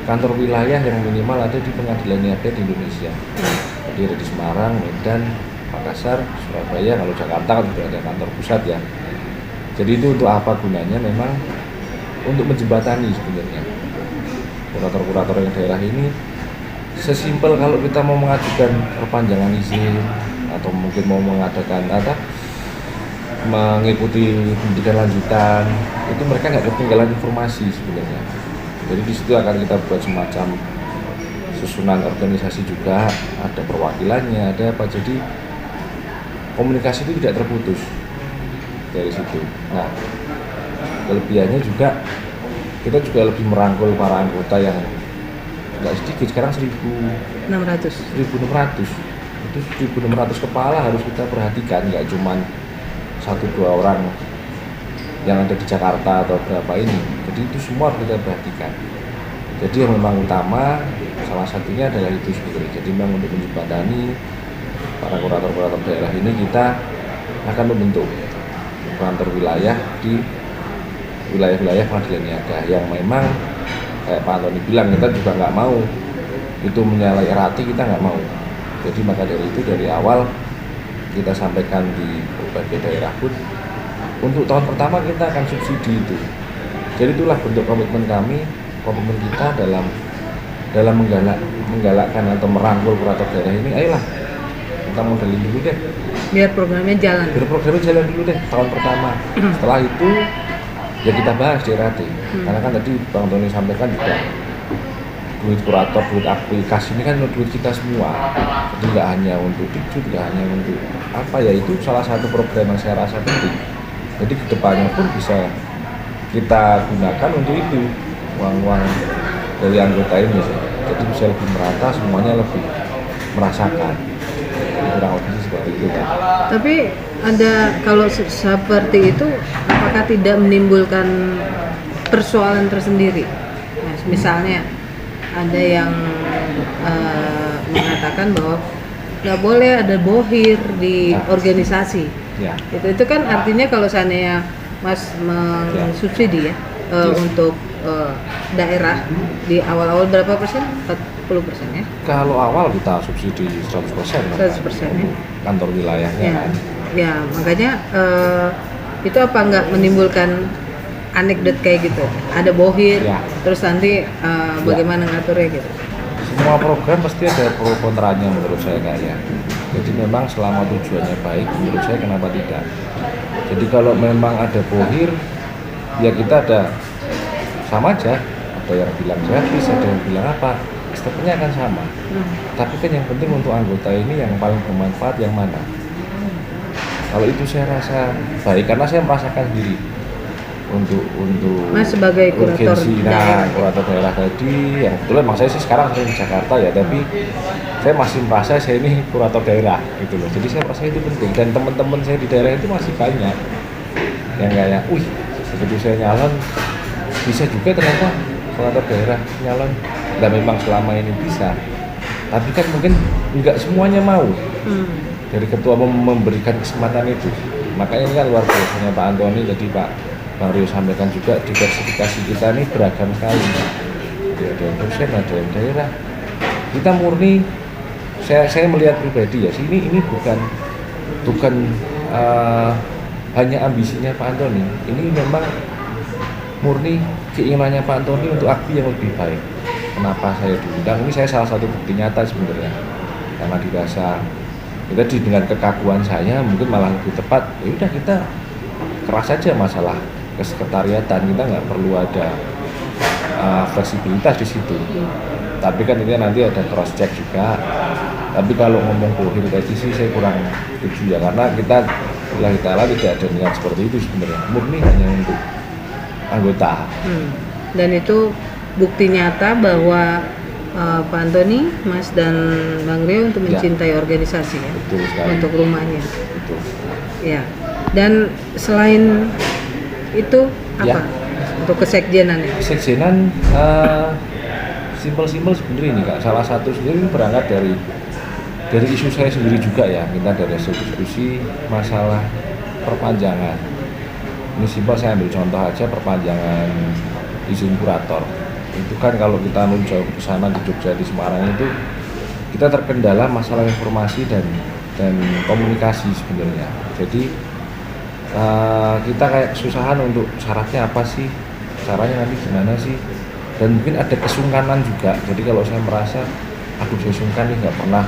kantor wilayah yang minimal ada di Pengadilan Niaga di Indonesia. Jadi ada di Semarang, Medan, Makassar, Surabaya. Kalau Jakarta kan sudah ada kantor pusat ya. Jadi itu untuk apa gunanya? Memang untuk menjembatani sebenarnya kurator-kurator yang daerah ini. Sesimpel kalau kita mau mengajukan perpanjangan izin atau mungkin mau mengadakan mengikuti pendidikan lanjutan, itu mereka nggak ketinggalan informasi sebenarnya. Jadi di situ akan kita buat semacam susunan organisasi juga, ada perwakilannya, ada apa. Jadi komunikasi itu tidak terputus dari situ. Nah, kelebihannya juga kita juga lebih merangkul para anggota yang nggak sedikit, sekarang 600. 1.600. Itu 1.600 kepala harus kita perhatikan, nggak cuman 1-2 orang yang ada di Jakarta atau berapa ini. Jadi itu semua harus kita perhatikan. Jadi yang memang utama salah satunya adalah itu sebenarnya. Jadi memang untuk menjembatani para kurator-kurator daerah ini, kita akan membentuk kantor wilayah di wilayah-wilayah pengadilan niaga yang memang kayak Pak Antoni bilang, kita juga nggak mau itu menyalahi RATI, kita nggak mau. Jadi maka dari itu dari awal kita sampaikan di berbagai daerah pun untuk tahun pertama kita akan subsidi itu. Jadi itulah bentuk komitmen kami, komitmen kita dalam menggalakkan atau merangkul kurator daerah ini. Ayolah kita modelin dulu deh, Biar programnya jalan. biar programnya jalan dulu deh tahun pertama. Setelah itu ya kita bahas di RATI. Karena kan tadi Bang Tony sampaikan juga duit kurator, duit aplikasi ini kan duit kita semua. Jadi nggak hanya untuk Dikjud, nggak hanya untuk apa ya, itu salah satu program yang saya rasa penting. Jadi kedepannya pun bisa kita gunakan untuk itu, uang-uang dari anggota ini. Jadi bisa lebih merata, semuanya lebih merasakan. Kurang lebih seperti itu kan. Tapi ada, kalau seperti itu, apakah tidak menimbulkan persoalan tersendiri? Nah, misalnya ada yang mengatakan bahwa nggak boleh ada bohir di organisasi. Ya. Itu kan artinya kalau seandainya Mas mensubsidi ya untuk daerah di awal-awal berapa persen? 40% ya? Kalau awal kita subsidi 100%. 100% ya? Kantor wilayahnya Ya, kan. ya makanya itu apa nggak menimbulkan anekdot kayak gitu? Ada bohir, Ya. terus nanti bagaimana ngaturnya gitu? Semua program pasti ada pro kontranya menurut saya Kak ya. Jadi memang selama tujuannya baik, menurut saya kenapa tidak. Jadi kalau memang ada bohir, ya kita ada sama aja. Ada yang bilang gratis, ada yang bilang apa, stepnya akan sama. Tapi kan yang penting untuk anggota ini yang paling bermanfaat yang mana. Kalau itu saya rasa baik, karena saya merasakan sendiri untuk Mas sebagai kurator urgensi. daerah. Kurator daerah tadi yang kebetulan emang saya sih sekarang sering di Jakarta ya, tapi saya masih merasa saya ini kurator daerah gitu loh. Jadi saya merasa itu penting, dan teman-teman saya di daerah itu masih banyak yang kayak, wih begitu saya nyalon bisa juga ternyata kurator daerah nyalon. Dan memang selama ini bisa, tapi kan mungkin nggak semuanya mau. Dari ketua memberikan kesempatan itu. Makanya ini kan luar biasanya Pak Antoni, jadi Pak Bang Rio sampaikan juga, diversifikasi kita ini beragam sekali. Ada yang dosen, ada yang daerah. Kita murni, saya melihat pribadi ya, ini bukan hanya ambisinya Pak Antoni. Ini memang murni keinginannya Pak Antoni untuk AKPI yang lebih baik. Kenapa saya diundang? Ini saya salah satu bukti nyata sebenarnya. Karena dirasa kita dengan kekaguan saya mungkin malah lebih tepat. Ya udah kita keras saja masalah kesekretariatan, kita nggak perlu ada fleksibilitas di situ. Tapi kan ini nanti ada cross check juga. Tapi kalau ngomong bohir tadi sih saya kurang setuju ya, karena kita tidak ada niat seperti itu sebenarnya. Murni hanya untuk anggota. Dan itu bukti nyata bahwa Pak Antoni, Mas dan Bang Rio untuk mencintai organisasi ya. Betul sekali. Untuk rumahnya. Betul. Ya. Dan selain itu apa? Ya. Untuk kesekjenan ya. Sekjenan simpel-simpel sebenarnya ini Kak. Salah satu sendiri berangkat dari isu saya sendiri juga ya. Kita dari hasil diskusi masalah perpanjangan. Ini simpel, saya ambil contoh aja perpanjangan izin kurator. Itu kan kalau kita jauh ke sana di Jogja, di Semarang itu kita terkendala masalah informasi dan komunikasi sebenarnya. Jadi kita kayak kesusahan untuk syaratnya apa sih, caranya nanti gimana sih, dan mungkin ada kesungkanan juga. Jadi kalau saya merasa aduh saya sungkan nih, nggak pernah,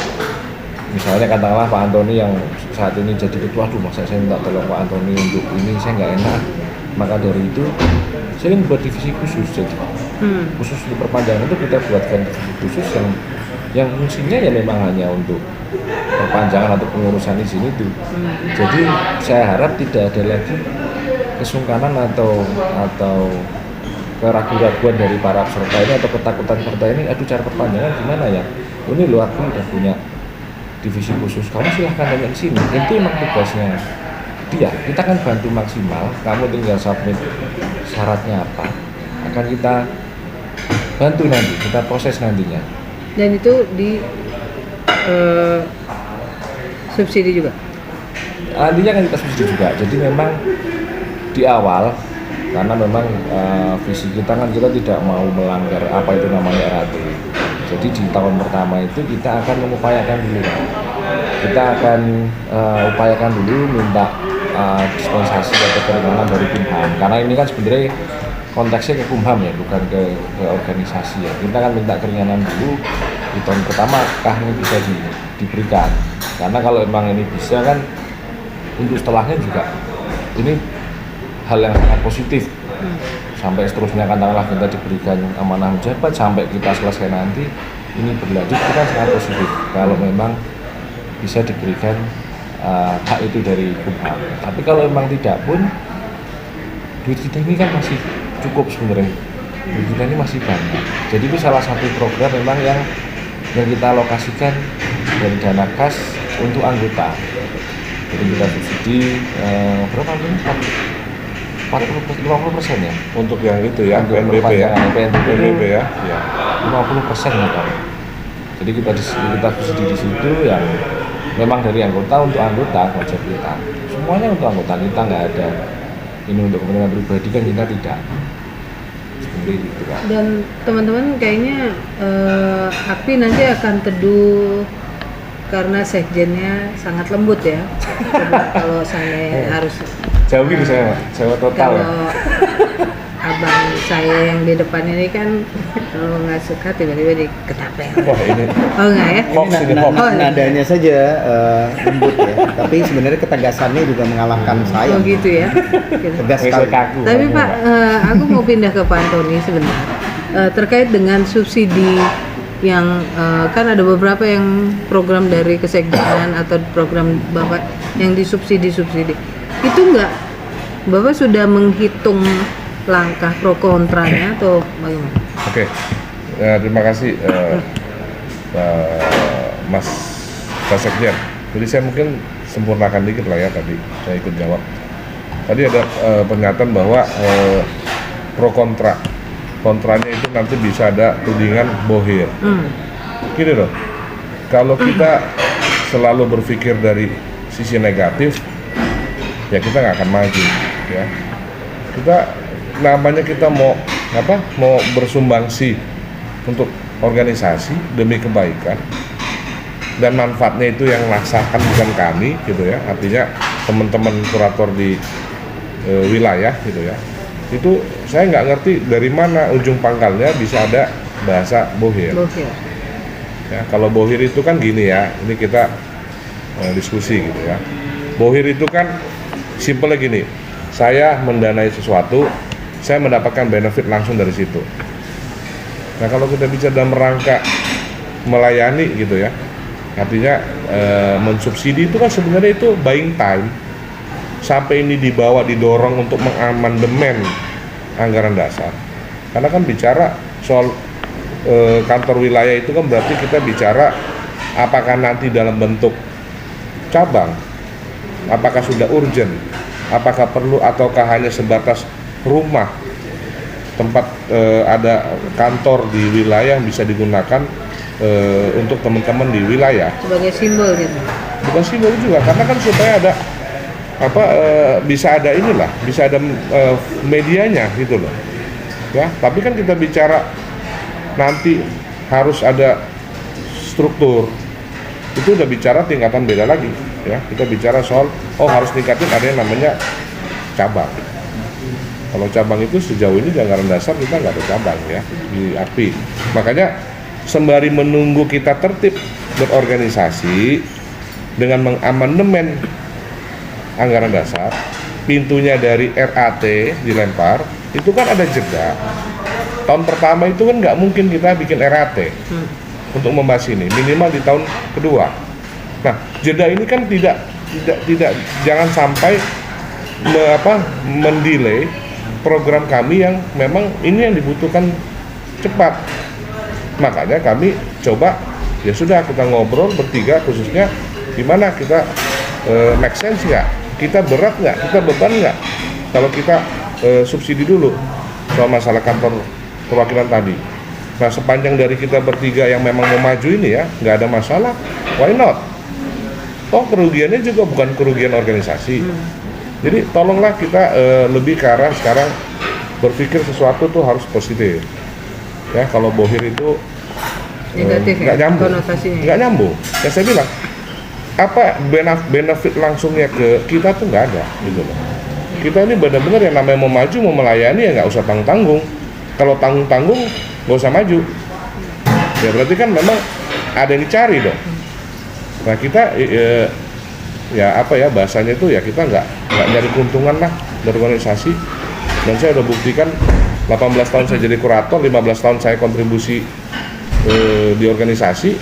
misalnya katakanlah Pak Antoni yang saat ini jadi ketua, aduh masa saya minta tolong Pak Antoni untuk ini, saya nggak enak. Maka dari itu saya ingin buat divisi khusus, jadi khusus untuk perpanjangan itu kita buatkan divisi khusus yang fungsinya ya memang hanya untuk perpanjangan atau pengurusan izin itu. Jadi saya harap tidak ada lagi kesungkanan atau keraguan-raguan dari para peserta ini atau ketakutan peserta ini, aduh cara perpanjangan gimana ya? Ini loh aku udah punya divisi khusus, kamu silahkan tanya di sini. Itu emang tugasnya dia. Kita kan bantu maksimal, kamu tinggal submit syaratnya apa, akan kita bantu nanti, kita proses nantinya. Dan itu di subsidi juga. Nantinya kan kita subsidi juga. Jadi memang di awal, karena memang visi kita kan kita tidak mau melanggar apa itu namanya RAT. Jadi di tahun pertama itu kita akan mengupayakan dulu, kita akan upayakan dulu minta dispensasi atau keringanan dari Kumham, karena ini kan sebenarnya konteksnya ke Kumham ya, bukan ke organisasi ya. Kita kan minta keringanan dulu di tahun pertama, kah ini bisa diberikan, karena kalau emang ini bisa kan untuk setelahnya juga ini hal yang sangat positif. Sampai seterusnya katakanlah kita diberikan amanah menjabat sampai kita selesai nanti ini berlanjut, itu kan sangat positif kalau memang bisa diberikan hak itu dari Kumham. Tapi kalau memang tidak pun, duit kita ini kan masih cukup sebenarnya, duit kita ini masih banyak. Jadi itu salah satu program memang yang kita alokasikan dari dana kas untuk anggota. Jadi kita subsidi berapa ini? 50% ya Untuk yang itu ya, untuk PNBP ya, PNBP ya. 50% ya kan. Jadi kita subsidi di situ yang memang dari anggota untuk anggota wajib kita. Semuanya untuk anggota, kita nggak ada ini untuk kepentingan pribadi kan, kita tidak. Seperti itu kan. Dan teman-teman kayaknya API nanti akan teduh karena sekjennya sangat lembut ya. Kalau saya harus Jauh gitu saya total ya. kalau abang saya yang di depan ini kan kalau nggak suka tiba-tiba diketapel. Wah ini Oh enggak ya? hoax ini hoax. Nadanya saja lembut ya, tapi sebenarnya ketegasannya juga mengalahkan saya. Oh gitu ya. Gitu. Tegas Saya sekali. kaku. Tapi Pak, aku mau pindah ke Pak Antoni sebentar. Terkait dengan subsidi yang kan ada beberapa yang program dari kesekjenan atau program Bapak yang disubsidi. Itu enggak, Bapak sudah menghitung langkah pro kontranya atau bagaimana? Oke, terima kasih Mas Sekjen. Jadi saya mungkin sempurnakan dikit lah ya, tadi saya ikut jawab. Tadi ada pernyataan bahwa pro kontranya itu nanti bisa ada tudingan bohir. Gini loh, kalau kita selalu berpikir dari sisi negatif, ya kita nggak akan maju ya. Kita mau bersumbangsi untuk organisasi demi kebaikan, dan manfaatnya itu yang merasakan bukan kami gitu ya, artinya teman-teman kurator di wilayah gitu ya. Itu saya nggak ngerti dari mana ujung pangkalnya bisa ada bahasa bohir. Ya, kalau bohir itu kan gini ya, ini kita diskusi gitu ya. Bohir itu kan simpelnya gini, saya mendanai sesuatu, saya mendapatkan benefit langsung dari situ. Nah kalau kita bicara dalam rangka melayani gitu ya, artinya mensubsidi itu kan sebenarnya itu buying time, sampai ini didorong untuk mengamandemen anggaran dasar. Karena kan bicara soal kantor wilayah itu kan berarti kita bicara apakah nanti dalam bentuk cabang, apakah sudah urgent, apakah perlu ataukah hanya sebatas rumah tempat ada kantor di wilayah yang bisa digunakan untuk teman-teman di wilayah Sebagai simbol gitu. bukan simbol juga, karena kan supaya ada bisa ada inilah, bisa ada medianya gitu loh ya. Tapi kan kita bicara nanti harus ada struktur. Itu udah bicara tingkatan beda lagi ya. Kita bicara soal harus tingkatin ada yang namanya cabang. Kalau cabang itu sejauh ini di anggaran dasar kita nggak ada cabang ya di AKPI. Makanya sembari menunggu kita tertib berorganisasi dengan mengamandemen anggaran dasar, pintunya dari RAT dilempar, itu kan ada jeda. Tahun pertama itu kan nggak mungkin kita bikin RAT untuk membahas ini, minimal di tahun kedua. Nah, jeda ini kan tidak jangan sampai mendelay program kami yang memang ini yang dibutuhkan cepat. Makanya kami coba ya sudah kita ngobrol bertiga khususnya gimana kita make sense nggak, kita berat nggak, kita beban nggak kalau kita subsidi dulu soal masalah kantor perwakilan tadi. Nah, sepanjang dari kita bertiga yang memang mau maju ini ya, nggak ada masalah, why not? Toh kerugiannya juga bukan kerugian organisasi. Jadi tolonglah kita lebih ke arah sekarang berpikir sesuatu tuh harus positif. Ya, kalau bohir itu negatif nggak nyambung, konotasinya. nggak nyambung. Ya saya bilang, apa benefit langsungnya ke kita tuh nggak ada, gitu loh. Kita ini benar-benar yang namanya mau maju, mau melayani ya nggak usah tanggung-tanggung. Kalau tanggung-tanggung nggak usah maju. Ya berarti kan memang ada yang dicari dong. Nah kita ya apa ya bahasanya itu ya kita nggak nyari keuntungan lah dari organisasi. Dan saya udah buktikan 18 tahun saya jadi kurator, 15 tahun saya kontribusi di organisasi,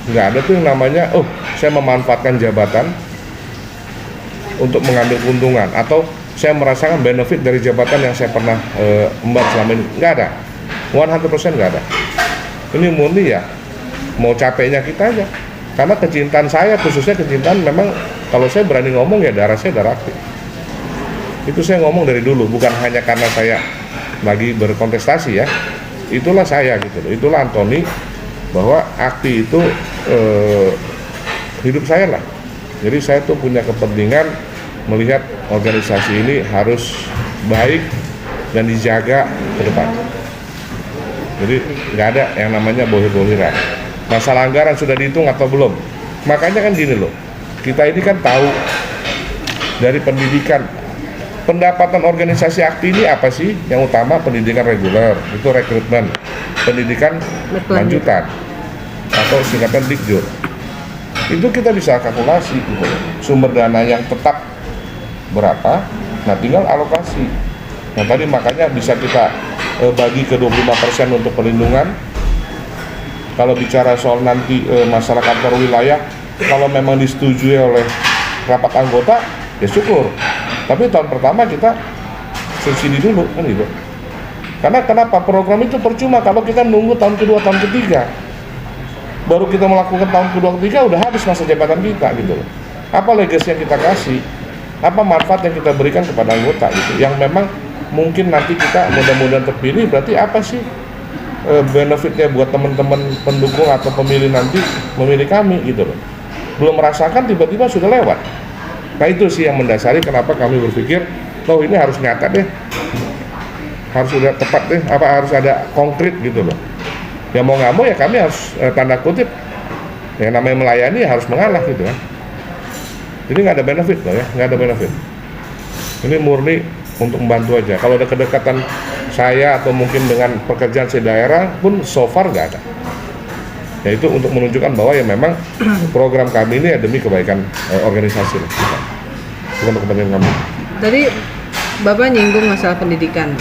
nggak ada tuh yang namanya saya memanfaatkan jabatan untuk mengambil keuntungan atau saya merasakan benefit dari jabatan yang saya pernah emban selama ini. Nggak ada, 100% nggak ada. Ini murni ya mau capeknya kita aja, karena kecintaan saya, khususnya kecintaan memang kalau saya berani ngomong ya darah saya darah aktif. Itu saya ngomong dari dulu, bukan hanya karena saya lagi berkontestasi ya, itulah saya gitu loh, itulah Antoni, bahwa akti itu hidup saya lah. Jadi saya tuh punya kepentingan melihat organisasi ini harus baik dan dijaga ke depan. Jadi nggak ada yang namanya bohir-bohiran. Masalah anggaran sudah dihitung atau belum? Makanya kan gini loh, kita ini kan tahu dari pendidikan, pendapatan organisasi akti ini apa sih? Yang utama pendidikan reguler, itu rekrutmen, pendidikan lanjutan atau singkatan Dikjur. Itu kita bisa kalkulasi gitu. Sumber dana yang tetap berapa, nah tinggal alokasi. Nah tadi makanya bisa kita bagi ke 25% untuk perlindungan. Kalau bicara soal nanti masalah kantor wilayah, kalau memang disetujui oleh rapat anggota, ya syukur. Tapi tahun pertama kita subsidi dulu, kan gitu. Karena kenapa? Program itu percuma kalau kita nunggu tahun kedua, tahun ketiga. Baru kita melakukan tahun kedua, ketiga, udah habis masa jabatan kita, gitu loh. Apa legacy yang kita kasih? Apa manfaat yang kita berikan kepada anggota, gitu. Yang memang mungkin nanti kita mudah-mudahan terpilih, berarti apa sih benefitnya buat teman-teman pendukung atau pemilih nanti memilih kami gitu loh. Belum merasakan tiba-tiba sudah lewat. Nah itu sih yang mendasari kenapa kami berpikir ini harus nyata deh, harus sudah tepat deh, harus ada konkret gitu loh. Ya mau nggak mau ya kami harus tanda kutip yang namanya melayani harus mengalah gitu ya. Jadi nggak ada benefit loh ya, nggak ada benefit. Ini murni untuk membantu aja. Kalau ada kedekatan saya atau mungkin dengan pekerjaan saya daerah pun so far nggak ada. Ya itu untuk menunjukkan bahwa ya memang program kami ini ya demi kebaikan organisasi lah. Bukan kepentingan kami. Tadi Bapak nyinggung masalah pendidikan.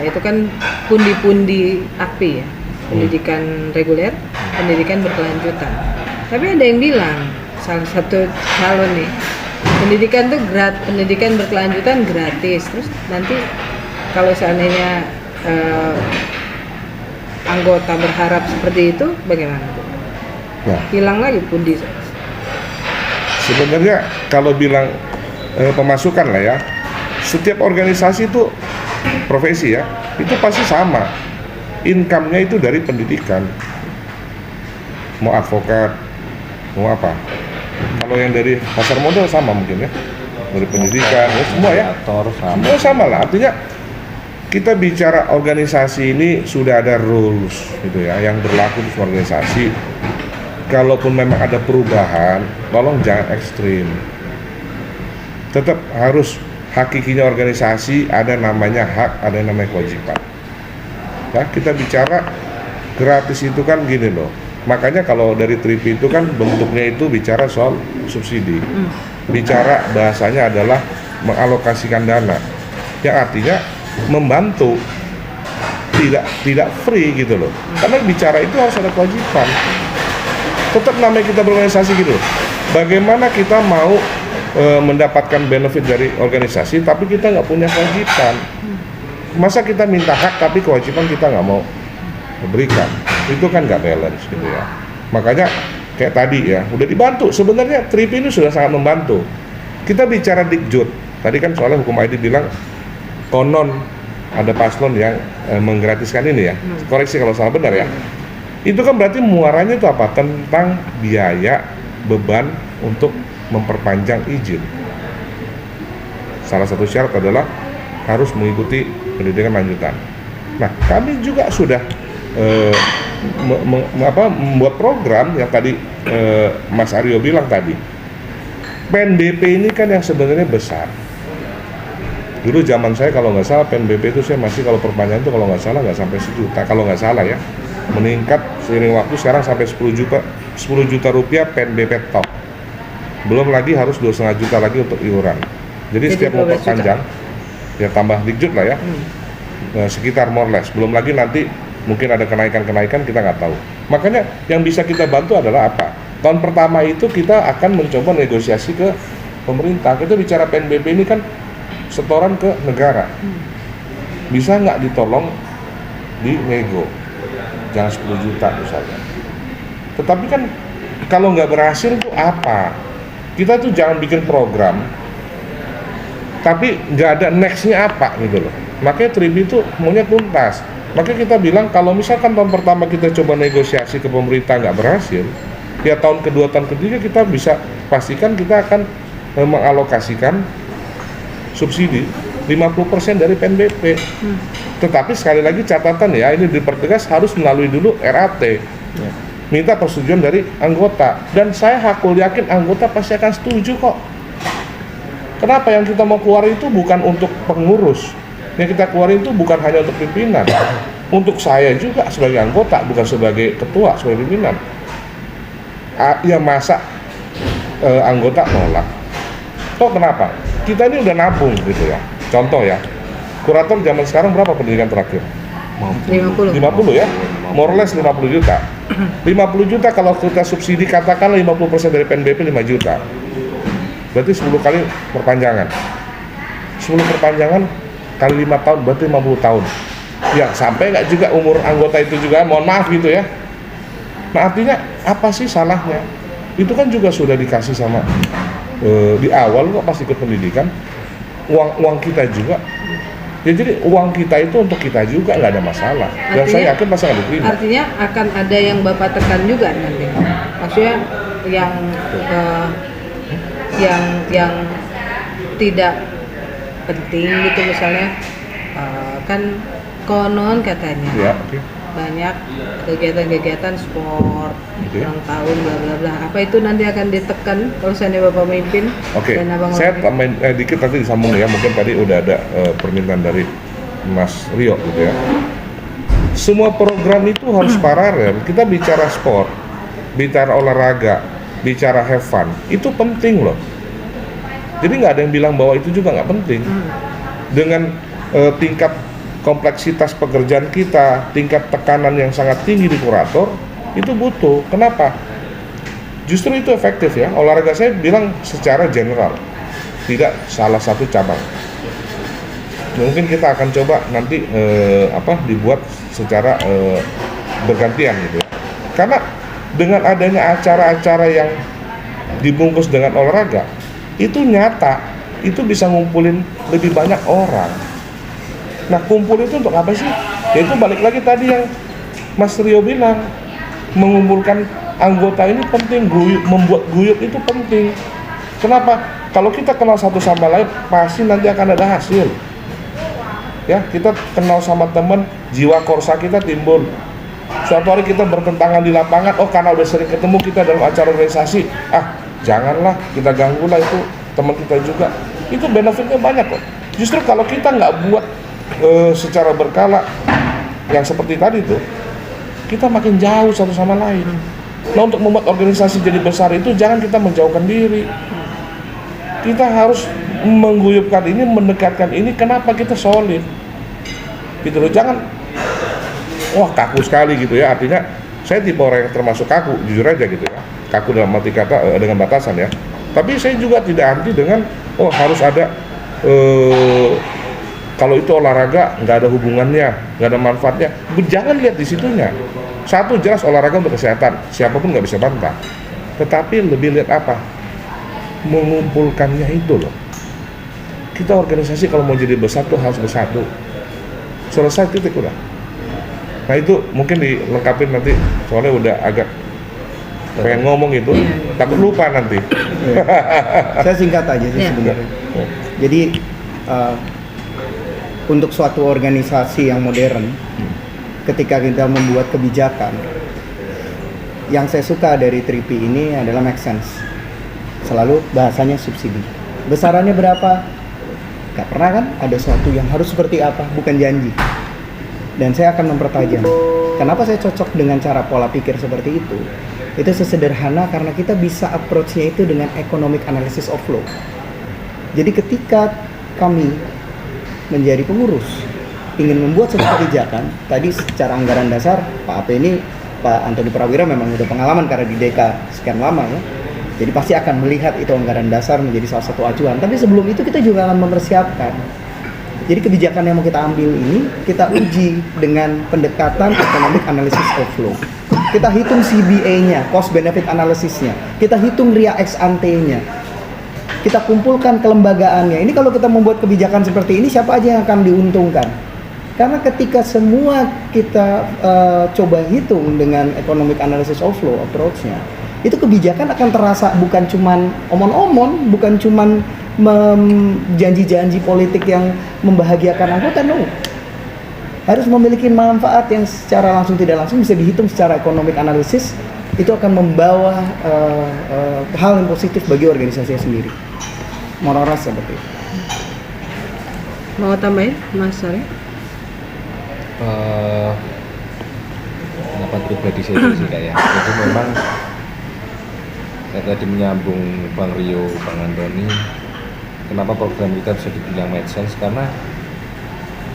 Itu kan pundi-pundi AKPI ya. Pendidikan reguler, pendidikan berkelanjutan. Tapi ada yang bilang salah satu calon nih, pendidikan berkelanjutan gratis. Terus nanti kalau seandainya anggota berharap seperti itu, bagaimana? Nah, Hilang lagi pundi. sebenarnya kalau bilang pemasukan lah ya, setiap organisasi itu profesi ya, itu pasti sama. Income-nya itu dari pendidikan. Mau advokat, mau apa? Kalau yang dari pasar modal sama mungkin ya, dari pendidikan, ya semua ya, semua sama lah. Artinya kita bicara organisasi ini sudah ada rules gitu ya, yang berlaku di organisasi. kalaupun memang ada perubahan, tolong jangan ekstrim. Tetap harus hakikinya organisasi, ada namanya hak, ada namanya kewajiban. Ya, kita bicara gratis itu kan gini loh. Makanya kalau dari TRIP itu kan bentuknya itu bicara soal subsidi. Bicara bahasanya adalah mengalokasikan dana. Yang artinya membantu, tidak free gitu loh. Karena bicara itu harus ada kewajiban. Tetap namanya kita berorganisasi gitu. Bagaimana kita mau mendapatkan benefit dari organisasi tapi kita nggak punya kewajiban? Masa kita minta hak tapi kewajiban kita nggak mau berikan? Itu kan nggak balance gitu ya. Makanya kayak tadi ya, udah dibantu. Sebenarnya TRIP ini sudah sangat membantu. Kita bicara Dikjud. Tadi kan soalnya hukum ID bilang konon ada paslon yang menggratiskan ini ya. Koreksi kalau salah, benar ya. Itu kan berarti muaranya itu apa? Tentang biaya beban untuk memperpanjang izin. Salah satu syarat adalah harus mengikuti pendidikan lanjutan. Nah, kami juga sudah membuat program yang tadi Mas Aryo bilang tadi. PNBP ini kan yang sebenarnya besar. Dulu zaman saya kalau nggak salah PNBP itu saya masih kalau perpanjangan itu kalau nggak salah nggak sampai 1 juta, kalau nggak salah ya. Meningkat seiring waktu, sekarang sampai 10 juta rupiah PNBP top. Belum lagi harus 2,5 juta lagi untuk iuran. Jadi setiap mau perpanjang ya tambah Dikjud lah ya. Sekitar more or less. Belum lagi nanti mungkin ada kenaikan kita nggak tahu. Makanya yang bisa kita bantu adalah apa? Tahun pertama itu kita akan mencoba negosiasi ke pemerintah. Kita bicara PNBP ini kan setoran ke negara. Bisa nggak ditolong di nego? Jangan 10 juta misalnya. Tetapi kan kalau nggak berhasil tuh apa? Kita tuh jangan bikin program tapi nggak ada nextnya apa gitu loh. Makanya TRIP itu maunya tuntas. Makanya kita bilang kalau misalkan tahun pertama kita coba negosiasi ke pemerintah nggak berhasil, ya tahun kedua, tahun ketiga kita bisa pastikan kita akan mengalokasikan subsidi 50% dari PNBP. Tetapi sekali lagi catatan ya, ini dipertegas harus melalui dulu RAT. Minta persetujuan dari anggota. Dan saya hakul yakin anggota pasti akan setuju kok. Kenapa? Yang kita mau keluar itu bukan untuk pengurus. Yang kita keluarin itu bukan hanya untuk pimpinan. Untuk saya juga sebagai anggota, bukan sebagai ketua, sebagai pimpinan. Ya masa anggota nolak. Toh kenapa? Kita ini udah nabung gitu ya. Contoh ya, kurator zaman sekarang berapa pendidikan terakhir? 50 ya? More or less 50 juta. 50 juta kalau kita subsidi katakanlah 50% dari PNBP 5 juta. Berarti 10 kali perpanjangan. 10 perpanjangan kali 5 tahun berarti 50 tahun. Ya sampai nggak juga umur anggota itu juga, mohon maaf gitu ya. Nah artinya apa sih salahnya? Itu kan juga sudah dikasih sama di awal kok pas ikut pendidikan. Uang kita juga. Ya jadi uang kita itu untuk kita juga, nggak ada masalah. Dan saya yakin pasti akan diterima. Artinya akan ada yang Bapak tekan juga nanti. Maksudnya yang tidak penting gitu misalnya kan konon katanya banyak kegiatan-kegiatan sport ulang tahun bla bla bla, apa itu nanti akan ditekan kalau seandainya Bapak memimpin. Dan Abang saya tambahin dikit nanti disambung ya, mungkin tadi udah ada permintaan dari Mas Rio gitu ya. Semua program itu harus paralel. Kita bicara sport, bicara olahraga, bicara have fun, itu penting loh. Jadi nggak ada yang bilang bahwa itu juga nggak penting. Dengan tingkat kompleksitas pekerjaan kita, tingkat tekanan yang sangat tinggi di kurator, itu butuh. Kenapa? Justru itu efektif ya. Olahraga saya bilang secara general, tidak salah satu cabang. Mungkin kita akan coba nanti dibuat secara bergantian gitu ya. Karena dengan adanya acara-acara yang dibungkus dengan olahraga, itu nyata, itu bisa ngumpulin lebih banyak orang. Nah, kumpul itu untuk apa sih? Yaitu balik lagi tadi yang Mas Rio bilang, mengumpulkan anggota ini penting, membuat guyup itu penting. Kenapa? Kalau kita kenal satu sama lain, pasti nanti akan ada hasil. Ya, kita kenal sama teman, jiwa korsa kita timbul. Suatu hari kita bertentangan di lapangan, oh karena udah sering ketemu kita dalam acara organisasi, janganlah kita ganggulah itu teman kita juga. Itu benefitnya banyak kok. Justru kalau kita nggak buat secara berkala yang seperti tadi tuh, kita makin jauh satu sama lain. Nah, untuk membuat organisasi jadi besar itu jangan kita menjauhkan diri. Kita harus mengguyupkan ini, mendekatkan ini. Kenapa kita solid? Gitu loh, jangan kaku sekali gitu ya. Artinya saya tipe orang yang termasuk kaku, jujur aja gitu ya. Kaku dalam arti kata dengan batasan ya. Tapi saya juga tidak anti dengan harus ada kalau itu olahraga nggak ada hubungannya, nggak ada manfaatnya. Jangan lihat di situnya. Satu, jelas olahraga untuk kesehatan, siapapun nggak bisa bantah. Tetapi lebih lihat apa? Mengumpulkannya itu loh. Kita organisasi kalau mau jadi besar tuh harus bersatu. Selesai, titik udah. Nah itu mungkin dilengkapin nanti, soalnya udah agak pengen ngomong itu, takut lupa nanti. Saya singkat aja sih sebenarnya. Jadi untuk suatu organisasi yang modern, ketika kita membuat kebijakan, yang saya suka dari 3P ini adalah make sense. Selalu bahasanya subsidi. Besarannya berapa? Gak pernah kan ada sesuatu yang harus seperti apa, bukan janji. Dan saya akan mempertajam. Kenapa saya cocok dengan cara pola pikir seperti itu? Itu sesederhana karena kita bisa approach-nya itu dengan economic analysis of law. Jadi ketika kami menjadi pengurus, ingin membuat suatu kebijakan, tadi secara anggaran dasar Pak AP ini, Pak Antoni Prawira memang udah pengalaman karena di DK sekian lama ya. Jadi pasti akan melihat itu anggaran dasar menjadi salah satu acuan. Tapi sebelum itu kita juga akan mempersiapkan. Jadi kebijakan yang mau kita ambil ini kita uji dengan pendekatan economic analysis of law. Kita hitung CBA-nya, cost benefit analysis-nya. Kita hitung RIA ex ante-nya. Kita kumpulkan kelembagaannya. Ini kalau kita membuat kebijakan seperti ini, siapa aja yang akan diuntungkan? Karena ketika semua kita coba hitung dengan economic analysis of law approach-nya, itu kebijakan akan terasa bukan cuman omon-omon, bukan cuman janji-janji politik yang membahagiakan anggota, no. Harus memiliki manfaat yang secara langsung tidak langsung bisa dihitung secara economic analysis. Itu akan membawa hal yang positif bagi organisasi sendiri. Moral seperti itu. Mau tambahin, Mas Sari? Pendapat pribadi saya sih kayak. Jadi memang tadi menyambung Bang Rio, Bang Antoni, kenapa program kita bisa dibilang make sense, karena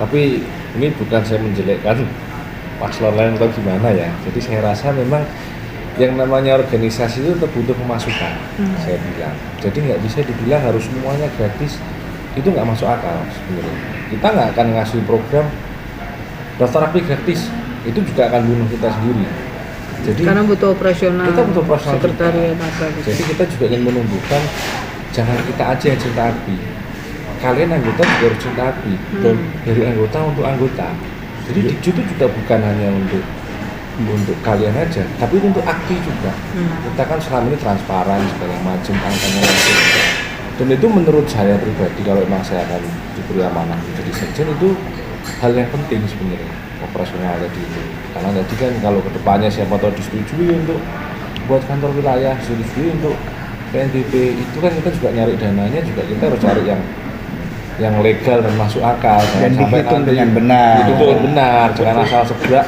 tapi ini bukan saya menjelekkan paslon lain atau gimana ya. Jadi saya rasa memang yang namanya organisasi itu tetap butuh pemasukan, saya bilang. Jadi nggak bisa dibilang harus semuanya gratis, itu nggak masuk akal sebenarnya. Kita nggak akan ngasih program daftar rapi gratis, itu juga akan bunuh kita sendiri. Jadi karena butuh operasional, kita butuh operasional sekretariat apa gitu. Jadi kita juga ingin menumbuhkan, jangan kita aja yang cinta api, kalian anggota juga harus cinta api, dan dari anggota untuk anggota. Jadi itu juga bukan hanya untuk kalian aja, tapi untuk api juga. Kita kan selama ini transparan segala macam, angkanya langsung. Dan itu menurut saya pribadi, kalau memang saya akan diberi amanah menjadi sekjen, itu hal yang penting sebenarnya, operasional tadi itu. Karena tadi kan kalau kedepannya siapa tahu disetujui untuk buat kantor wilayah, disetujui untuk PNBP, itu kan kita juga nyari dananya, juga kita harus cari yang legal dan masuk akal, dan sampai dihitung nanti dengan benar. Dihitung benar, jangan asal sebrak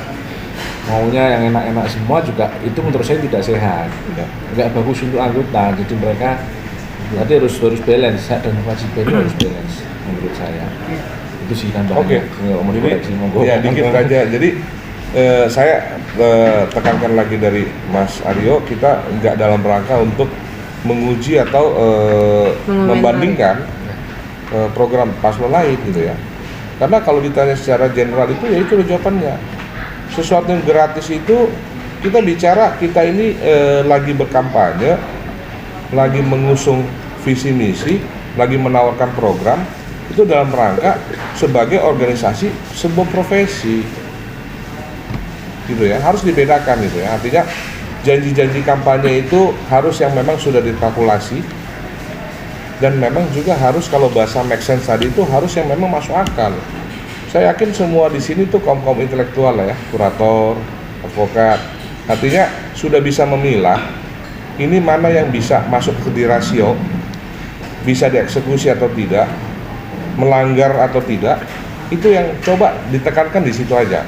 maunya yang enak-enak semua, juga itu menurut saya tidak sehat, nggak bagus untuk anggota. Jadi mereka nanti harus balance, hak dan kewajiban harus balance menurut saya. Itu sih kan. Oke. Ya dikit aja. Jadi saya tekankan lagi dari Mas Aryo, kita nggak dalam rangka untuk menguji atau membandingkan program paslon lain gitu ya. Karena kalau ditanya secara general itu ya itu jawabannya. Sesuatu yang gratis itu kita bicara, kita ini lagi berkampanye, lagi mengusung visi misi, lagi menawarkan program, itu dalam rangka sebagai organisasi sebuah profesi gitu ya, harus dibedakan gitu ya. Artinya janji-janji kampanye itu harus yang memang sudah dikalkulasi, dan memang juga harus, kalau bahasa make sense tadi itu harus yang memang masuk akal. Saya yakin semua di sini tuh kaum intelektual lah ya, kurator, advokat. Artinya sudah bisa memilah ini mana yang bisa masuk ke di rasio, bisa dieksekusi atau tidak, melanggar atau tidak, itu yang coba ditekankan di situ aja.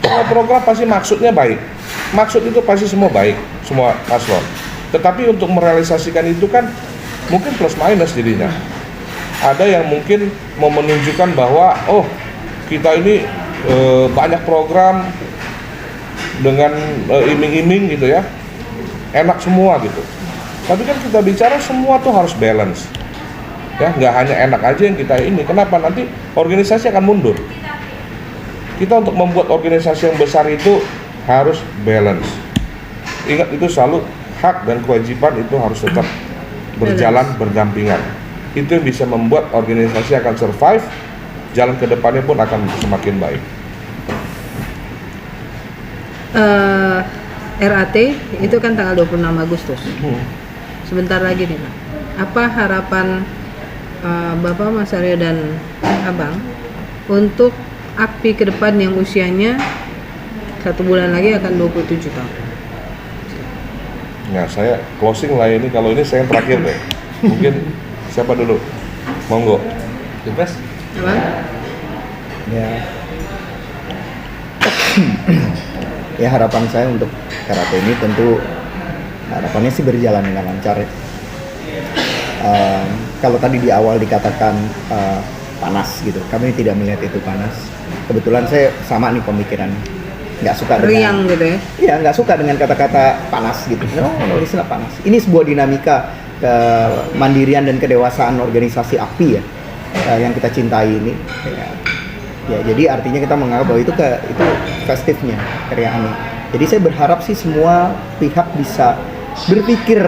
Kalau program pasti maksudnya baik, maksud itu pasti semua baik, semua paslon. Tetapi untuk merealisasikan itu kan mungkin plus minus jadinya. Ada yang mungkin mau menunjukkan bahwa oh kita ini banyak program dengan iming-iming gitu ya, enak semua gitu. Tapi kan kita bicara semua tuh harus balance, ya nggak hanya enak aja yang kita ini. Kenapa? Nanti organisasi akan mundur. Kita untuk membuat organisasi yang besar itu harus balance. Ingat itu selalu hak dan kewajiban itu harus tetap berjalan berdampingan. Itu yang bisa membuat organisasi akan survive, jalan ke depannya pun akan semakin baik. RAT itu kan tanggal 26 Agustus. Sebentar lagi nih Pak. Apa harapan Bapak, Mas Aryo dan Abang untuk AKPI ke depan yang usianya 1 bulan lagi akan 27 tahun? Nah, saya closing lah ini. Kalau ini saya yang terakhir deh. Mungkin siapa dulu? Monggo. Bebas. Abang? Ya. Ya harapan saya untuk karate ini tentu harapannya sih berjalan dengan lancar ya. Kalau tadi di awal dikatakan panas gitu, kami tidak melihat itu panas. Kebetulan saya sama nih pemikiran, nggak suka Riang dengan gitu ya? Iya, nggak suka dengan kata-kata panas gitu. No, istilah panas. Ini sebuah dinamika kemandirian dan kedewasaan organisasi AKPI ya, yang kita cintai ini. Ya, jadi artinya kita menganggap bahwa itu festifnya, keriaannya. Jadi saya berharap sih semua pihak bisa berpikir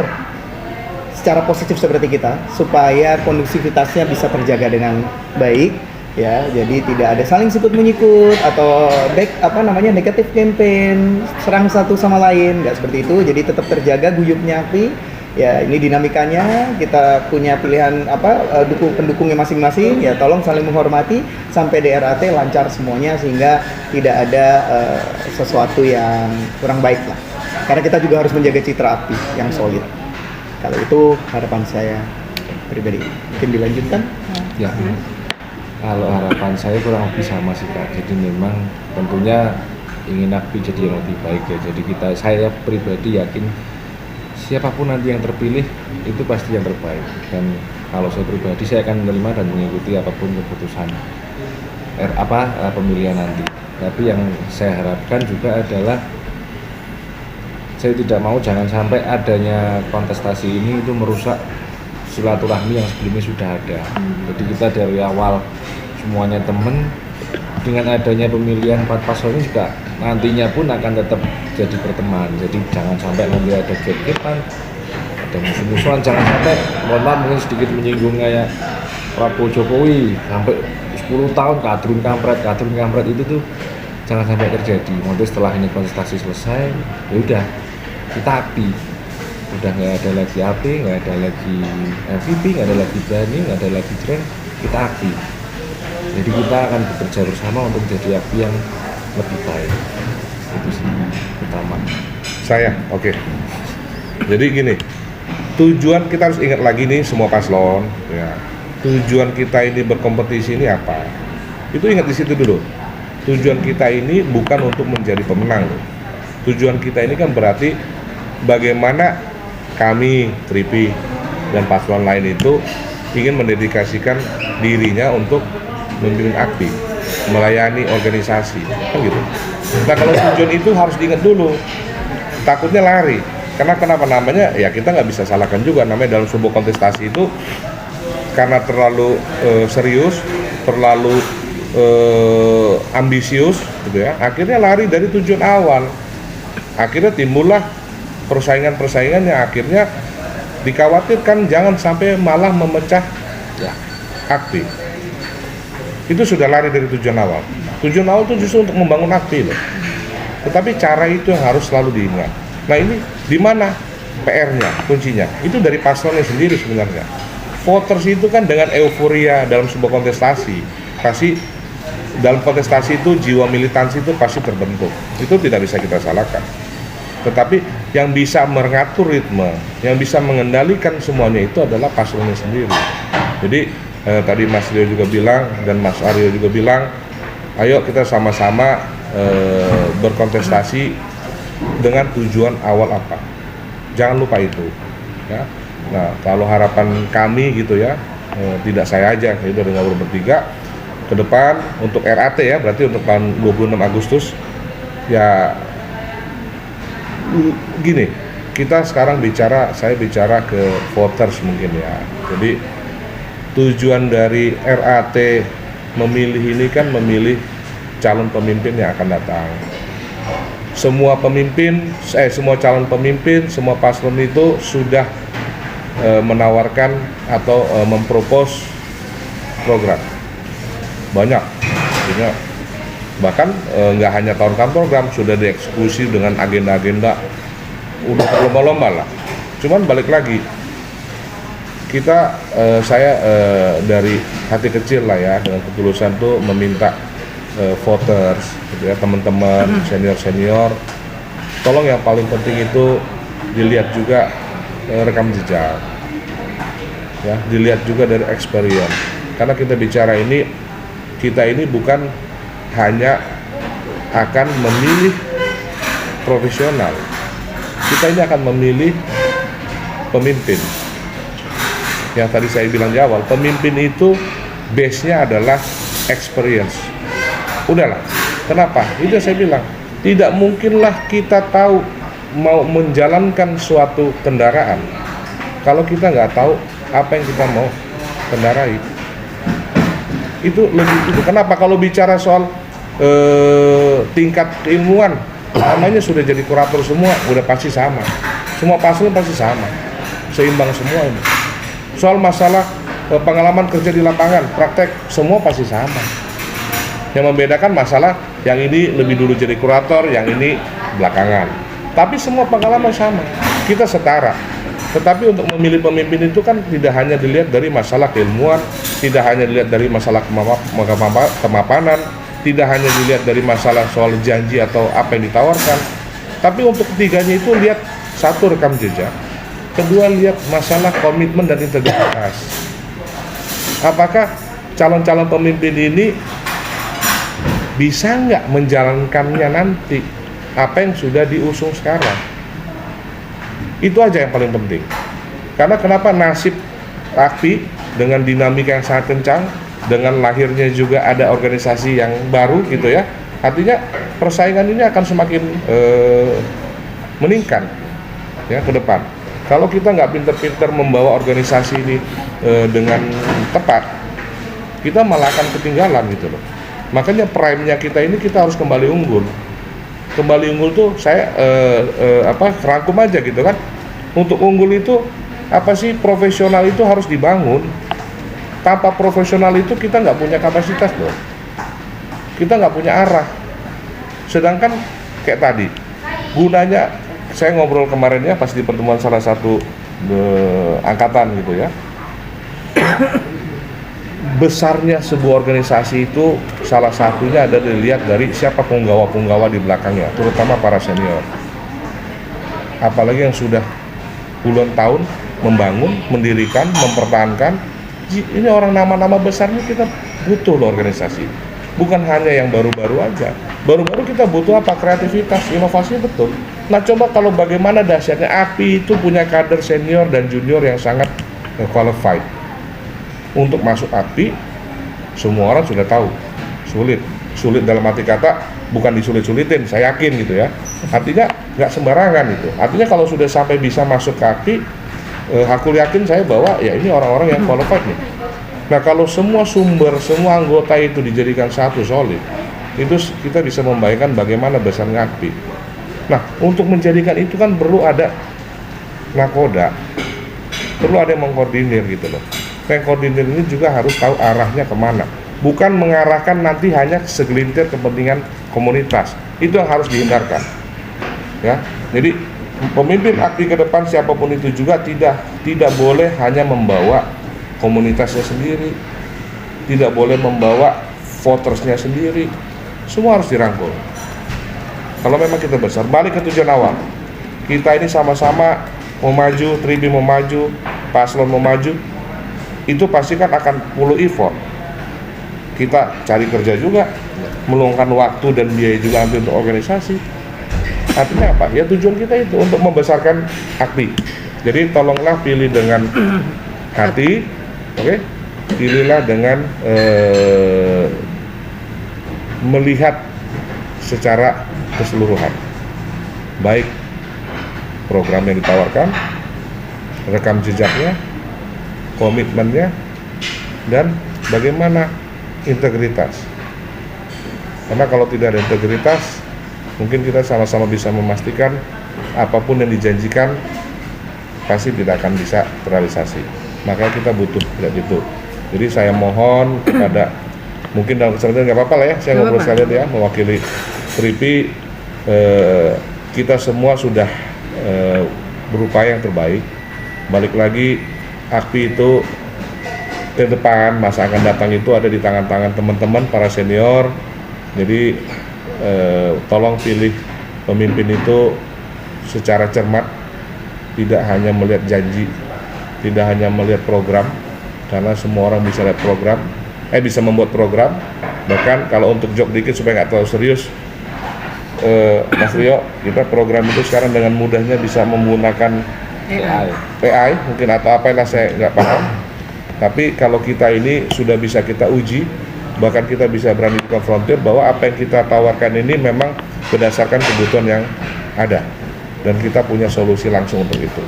secara positif seperti kita, supaya kondusivitasnya bisa terjaga dengan baik. Ya, jadi tidak ada saling sikut menyikut atau negatif campaign, serang satu sama lain, nggak seperti itu. Jadi tetap terjaga guyupnya AKPI. Ya, ini dinamikanya, kita punya pilihan pendukungnya masing-masing. Ya, tolong saling menghormati sampai di RAT lancar semuanya sehingga tidak ada sesuatu yang kurang baik lah. Karena kita juga harus menjaga citra AKPI yang solid. Kalau itu harapan saya pribadi. Mungkin dilanjutkan? Ya. Kalau harapan saya kurang lebih sama sih Kak. Jadi memang tentunya ingin AKPI jadi yang lebih baik ya. Jadi saya pribadi yakin siapapun nanti yang terpilih itu pasti yang terbaik. Dan kalau saya pribadi saya akan menerima dan mengikuti apapun keputusan pemilihan nanti. Tapi yang saya harapkan juga adalah saya tidak mau jangan sampai adanya kontestasi ini itu merusak silaturahmi yang sebelumnya sudah ada. Jadi kita dari awal semuanya teman, dengan adanya pemilihan 4 paslon ini juga nantinya pun akan tetap jadi berteman. Jadi jangan sampai nanti ada gap-gapan, ada musuh-musuhan. Jangan sampai, mohon maaf mungkin sedikit menyinggung kayak Prabowo Jokowi sampai 10 tahun kadrun kampret itu tuh jangan sampai terjadi. Nanti setelah ini kontestasi selesai, ya udah kita AKPI. Udah nggak ada lagi AP, nggak ada lagi MVP, nggak ada lagi Berani, nggak ada lagi Jreng, kita AKPI. Jadi kita akan bekerja bersama untuk menjadi AKPI yang lebih baik. Itu sih utama. Saya, oke. Jadi gini, tujuan kita harus ingat lagi nih semua paslon, ya. Tujuan kita ini berkompetisi ini apa? Itu ingat di situ dulu. Tujuan kita ini bukan untuk menjadi pemenang. Tujuan kita ini kan berarti bagaimana kami, TRIPI, dan paslon lain itu ingin mendedikasikan dirinya untuk memimpin AKPI, melayani organisasi, kan gitu. Nah kalau tujuan itu harus diingat dulu, takutnya lari. Karena kenapa namanya, ya kita nggak bisa salahkan juga, namanya dalam sebuah kontestasi itu karena terlalu serius, terlalu ambisius, gitu ya. Akhirnya lari dari tujuan awal. Akhirnya timbullah persaingan-persaingan yang akhirnya dikhawatirkan jangan sampai malah memecah AKPI. Itu sudah lari dari tujuan awal. Tujuan awal itu justru untuk membangun AKPI loh. Tetapi cara itu yang harus selalu diingat. Nah ini di mana PR-nya, kuncinya? Itu dari paslonnya sendiri sebenarnya. Voters itu kan dengan euforia dalam sebuah kontestasi pasti dalam kontestasi itu jiwa militansi itu pasti terbentuk, itu tidak bisa kita salahkan. Tetapi yang bisa mengatur ritme, yang bisa mengendalikan semuanya itu adalah paslonnya sendiri. Jadi tadi Mas Rio juga bilang dan Mas Aryo juga bilang, ayo kita sama-sama berkontestasi dengan tujuan awal apa. Jangan lupa itu. Ya. Nah, kalau harapan kami gitu ya, tidak saya aja, itu udah ngobrol bertiga, ke depan untuk RAT ya, berarti untuk tahun 26 Agustus ya gini, kita sekarang saya bicara ke voters mungkin ya. Jadi tujuan dari RAT memilih ini kan memilih calon pemimpin yang akan datang. Semua calon pemimpin, semua paslon itu sudah menawarkan atau mempropos program. Banyak, bahkan nggak hanya tawarkan program, sudah dieksekusi dengan agenda-agenda, udah berlomba-lomba lah. Cuman balik lagi, saya dari hati kecil lah ya, dengan ketulusan tuh meminta voters, gitu ya, teman-teman senior, tolong yang paling penting itu dilihat juga rekam jejak, ya, dilihat juga dari experience. Karena kita ini bukan hanya akan memilih profesional, kita ini akan memilih pemimpin. Yang tadi saya bilang di awal, pemimpin itu base-nya adalah experience. Udahlah, kenapa? Itu saya bilang, tidak mungkinlah kita tahu mau menjalankan suatu kendaraan kalau kita nggak tahu apa yang kita mau kendarai. Itu kenapa kalau bicara soal tingkat keilmuan, namanya sudah jadi kurator semua, udah pasti sama, semua paslon pasti sama, seimbang semua ini. Soal masalah pengalaman kerja di lapangan, praktek, semua pasti sama. Yang membedakan masalah yang ini lebih dulu jadi kurator, yang ini belakangan, tapi semua pengalaman sama, kita setara. Tetapi untuk memilih pemimpin itu kan tidak hanya dilihat dari masalah keilmuan, tidak hanya dilihat dari masalah kemapanan, tidak hanya dilihat dari masalah soal janji atau apa yang ditawarkan, tapi untuk ketiganya itu lihat satu, rekam jejak, kedua lihat masalah komitmen dan integritas. Apakah calon-calon pemimpin ini bisa nggak menjalankannya nanti apa yang sudah diusung sekarang? Itu aja yang paling penting. Karena kenapa nasib AKPI dengan dinamika yang sangat kencang, dengan lahirnya juga ada organisasi yang baru gitu ya, artinya persaingan ini akan semakin meningkat ya ke depan. Kalau kita nggak pinter-pinter membawa organisasi ini dengan tepat, kita malah akan ketinggalan gitu loh. Makanya prime-nya kita ini kita harus kembali unggul. Kembali unggul tuh saya rangkum aja gitu kan. Untuk unggul itu apa sih? Profesional itu harus dibangun. Tanpa profesional itu kita nggak punya kapasitas loh. Kita nggak punya arah. Sedangkan kayak tadi, gunanya saya ngobrol kemarin ya pas di pertemuan salah satu angkatan gitu ya. Besarnya sebuah organisasi itu salah satunya ada dilihat dari siapa penggawa-penggawa di belakangnya, terutama para senior. Apalagi yang sudah puluhan tahun membangun, mendirikan, mempertahankan. Ini orang nama-nama besarnya kita butuh loh organisasi. Bukan hanya yang baru-baru aja. Baru-baru kita butuh apa? Kreativitas, inovasi betul. Nah coba kalau bagaimana dahsyatnya AKPI itu punya kader senior dan junior yang sangat qualified. Untuk masuk AKPI, semua orang sudah tahu, sulit dalam arti kata bukan disulit-sulitin, saya yakin gitu ya. Artinya nggak sembarangan itu. Artinya kalau sudah sampai bisa masuk ke AKPI, aku yakin saya bahwa ya ini orang-orang yang qualified nih. Nah kalau semua sumber, semua anggota itu dijadikan satu solid, itu kita bisa membayangkan bagaimana besarnya AKPI. Nah untuk menjadikan itu kan perlu ada nakoda, perlu ada yang mengkoordinir gitu loh. Koordinir ini juga harus tahu arahnya kemana, bukan mengarahkan nanti hanya segelintir kepentingan komunitas. Itu yang harus dihindarkan ya. Jadi pemimpin AKPI ke depan siapapun itu juga tidak boleh hanya membawa komunitasnya sendiri, tidak boleh membawa votersnya sendiri, semua harus dirangkul. Kalau memang kita besar, balik ke tujuan awal. Kita ini sama-sama mau maju, Tribi mau maju, paslon mau maju, itu pasti kan akan perlu effort. Kita cari kerja juga, meluangkan waktu dan biaya juga nanti untuk organisasi. Artinya apa? Ya tujuan kita itu untuk membesarkan AKPI. Jadi tolonglah pilih dengan hati, oke? Pilihlah dengan melihat secara keseluruhan, baik program yang ditawarkan, rekam jejaknya, komitmennya, dan bagaimana integritas. Karena kalau tidak ada integritas, mungkin kita sama-sama bisa memastikan apapun yang dijanjikan pasti tidak akan bisa terrealisasi. Makanya kita butuh kayak gitu. Jadi saya mohon kepada, mungkin dalam kesempatan nggak apa-apa lah ya, saya ngobrol sekalian ya, mewakili Tripi. Kita semua sudah berupaya yang terbaik. Balik lagi, AKPI itu ke depan, masa akan datang itu ada di tangan-tangan teman-teman para senior. Jadi tolong pilih pemimpin itu secara cermat, tidak hanya melihat janji, tidak hanya melihat program, karena semua orang bisa lihat program, bisa membuat program. Bahkan kalau untuk jok dikit supaya nggak terlalu serius, Mas Rio, kita program itu sekarang dengan mudahnya bisa menggunakan AI mungkin atau apa lah, saya nggak paham. Tapi kalau kita ini sudah bisa kita uji, bahkan kita bisa berani konfrontir bahwa apa yang kita tawarkan ini memang berdasarkan kebutuhan yang ada, dan kita punya solusi langsung untuk itu.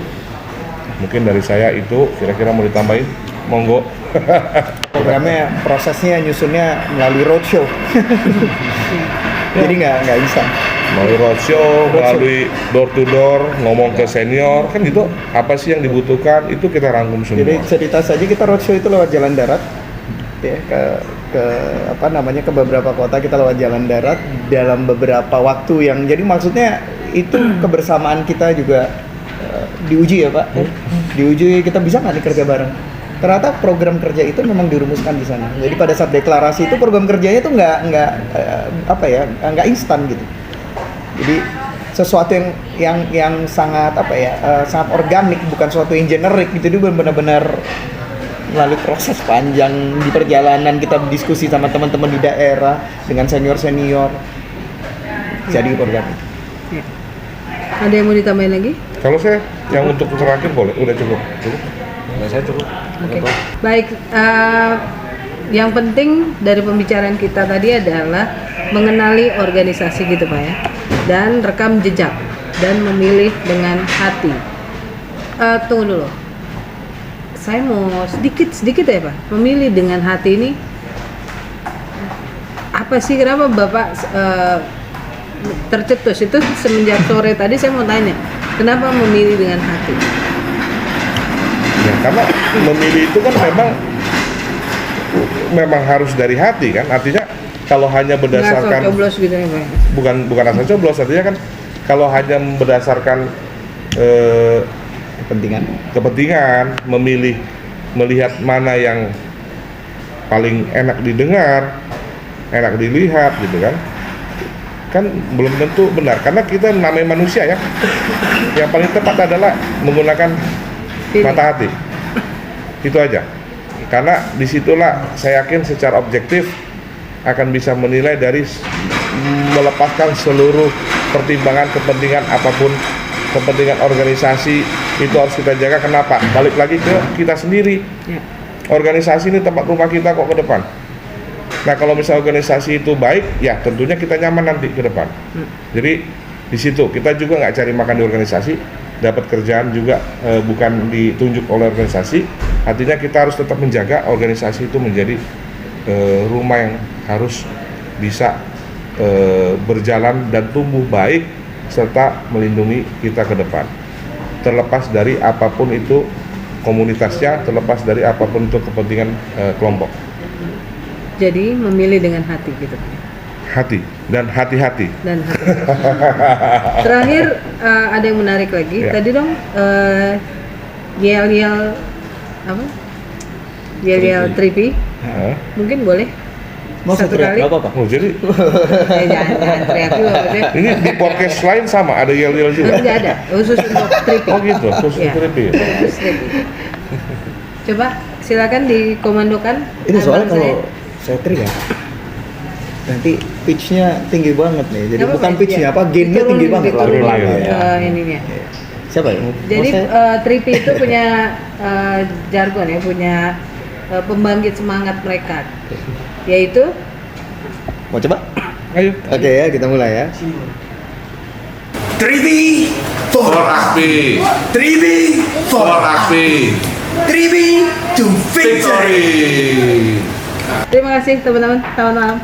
Mungkin dari saya itu, kira-kira mau ditambahin, monggo. Programnya, prosesnya nyusunnya melalui roadshow. Jadi nggak instan. Melalui roadshow, melalui door to door, ngomong ke senior, kan gitu. Apa sih yang dibutuhkan, itu kita rangkum semua. Jadi cerita saja, kita roadshow itu lewat jalan darat, ya, ke beberapa kota kita lewat jalan darat dalam beberapa waktu yang, jadi maksudnya itu kebersamaan kita juga diuji ya Pak. Diuji, kita bisa nggak nih kerja bareng. Ternyata program kerja itu memang dirumuskan di sana. Jadi pada saat deklarasi itu program kerjanya itu nggak instan gitu. Jadi sesuatu yang sangat sangat organik, bukan sesuatu yang generik gitu. Dia benar-benar melalui proses panjang di perjalanan, kita berdiskusi sama teman-teman di daerah dengan senior-senior. Jadi program. Ya. Ada yang mau ditambahin lagi? Kalau saya yang untuk terakhir boleh, udah cukup. Nah, saya cukup. Oke. Baik, yang penting dari pembicaraan kita tadi adalah mengenali organisasi gitu Pak ya, dan rekam jejak, dan memilih dengan hati. Tunggu dulu, saya mau sedikit ya Pak, memilih dengan hati ini apa sih, kenapa Bapak tercetus itu semenjak sore tadi? Saya mau tanya, kenapa memilih dengan hati? Ya, karena memilih itu kan memang harus dari hati kan. Artinya kalau hanya berdasarkan Nggak coblos gitu ya Pak? bukan asal coblos, artinya kan kalau hanya berdasarkan kepentingan, melihat mana yang paling enak didengar, enak dilihat gitu kan belum tentu benar, karena kita namanya manusia ya. Yang paling tepat adalah menggunakan mata hati, itu aja. Karena disitulah saya yakin secara objektif akan bisa menilai dari melepaskan seluruh pertimbangan kepentingan apapun, kepentingan organisasi itu harus kita jaga. Kenapa? Balik lagi ke kita sendiri. Ya. Organisasi ini tempat rumah kita kok ke depan. Nah kalau misalnya organisasi itu baik, ya tentunya kita nyaman nanti ke depan. Jadi di situ kita juga nggak cari makan di organisasi, dapat kerjaan juga bukan ditunjuk oleh organisasi. Artinya kita harus tetap menjaga organisasi itu menjadi rumah yang harus bisa berjalan dan tumbuh baik serta melindungi kita ke depan. Terlepas dari apapun itu komunitasnya, terlepas dari apapun itu kepentingan kelompok. Jadi memilih dengan hati gitu. Hati dan hati-hati. Dan hati. Terakhir ada yang menarik lagi. Ya. Tadi dong yel-yel apa? Yel-yel Tripi. Mungkin boleh Mau saya Satu teriak, kali. nggak apa-apa. Oh, jadi Jangan teriak juga maksudnya. ini di podcast lain sama ada yel-yel juga. Enggak ada, khusus untuk tripping. Oh gitu, khusus Iya, tripping. khusus tripping. Coba silakan dikomandokan. Ini soalnya abang kalau saya teriak nanti pitch-nya tinggi banget nih. Jadi Nggak bukan apa-apa, pitch-nya iya. apa, gain-nya tinggi banget Diturunin lagu-lagu ya. ya. ininya. Siapa ya? Jadi Mau saya- Trippy itu punya jargon ya, punya pembangkit semangat mereka, yaitu mau coba? Ayo. Oke ya, kita mulai ya. 3B for Akpi, 3B for Akpi, 3B to victory. victory. terima kasih teman-teman, selamat malam.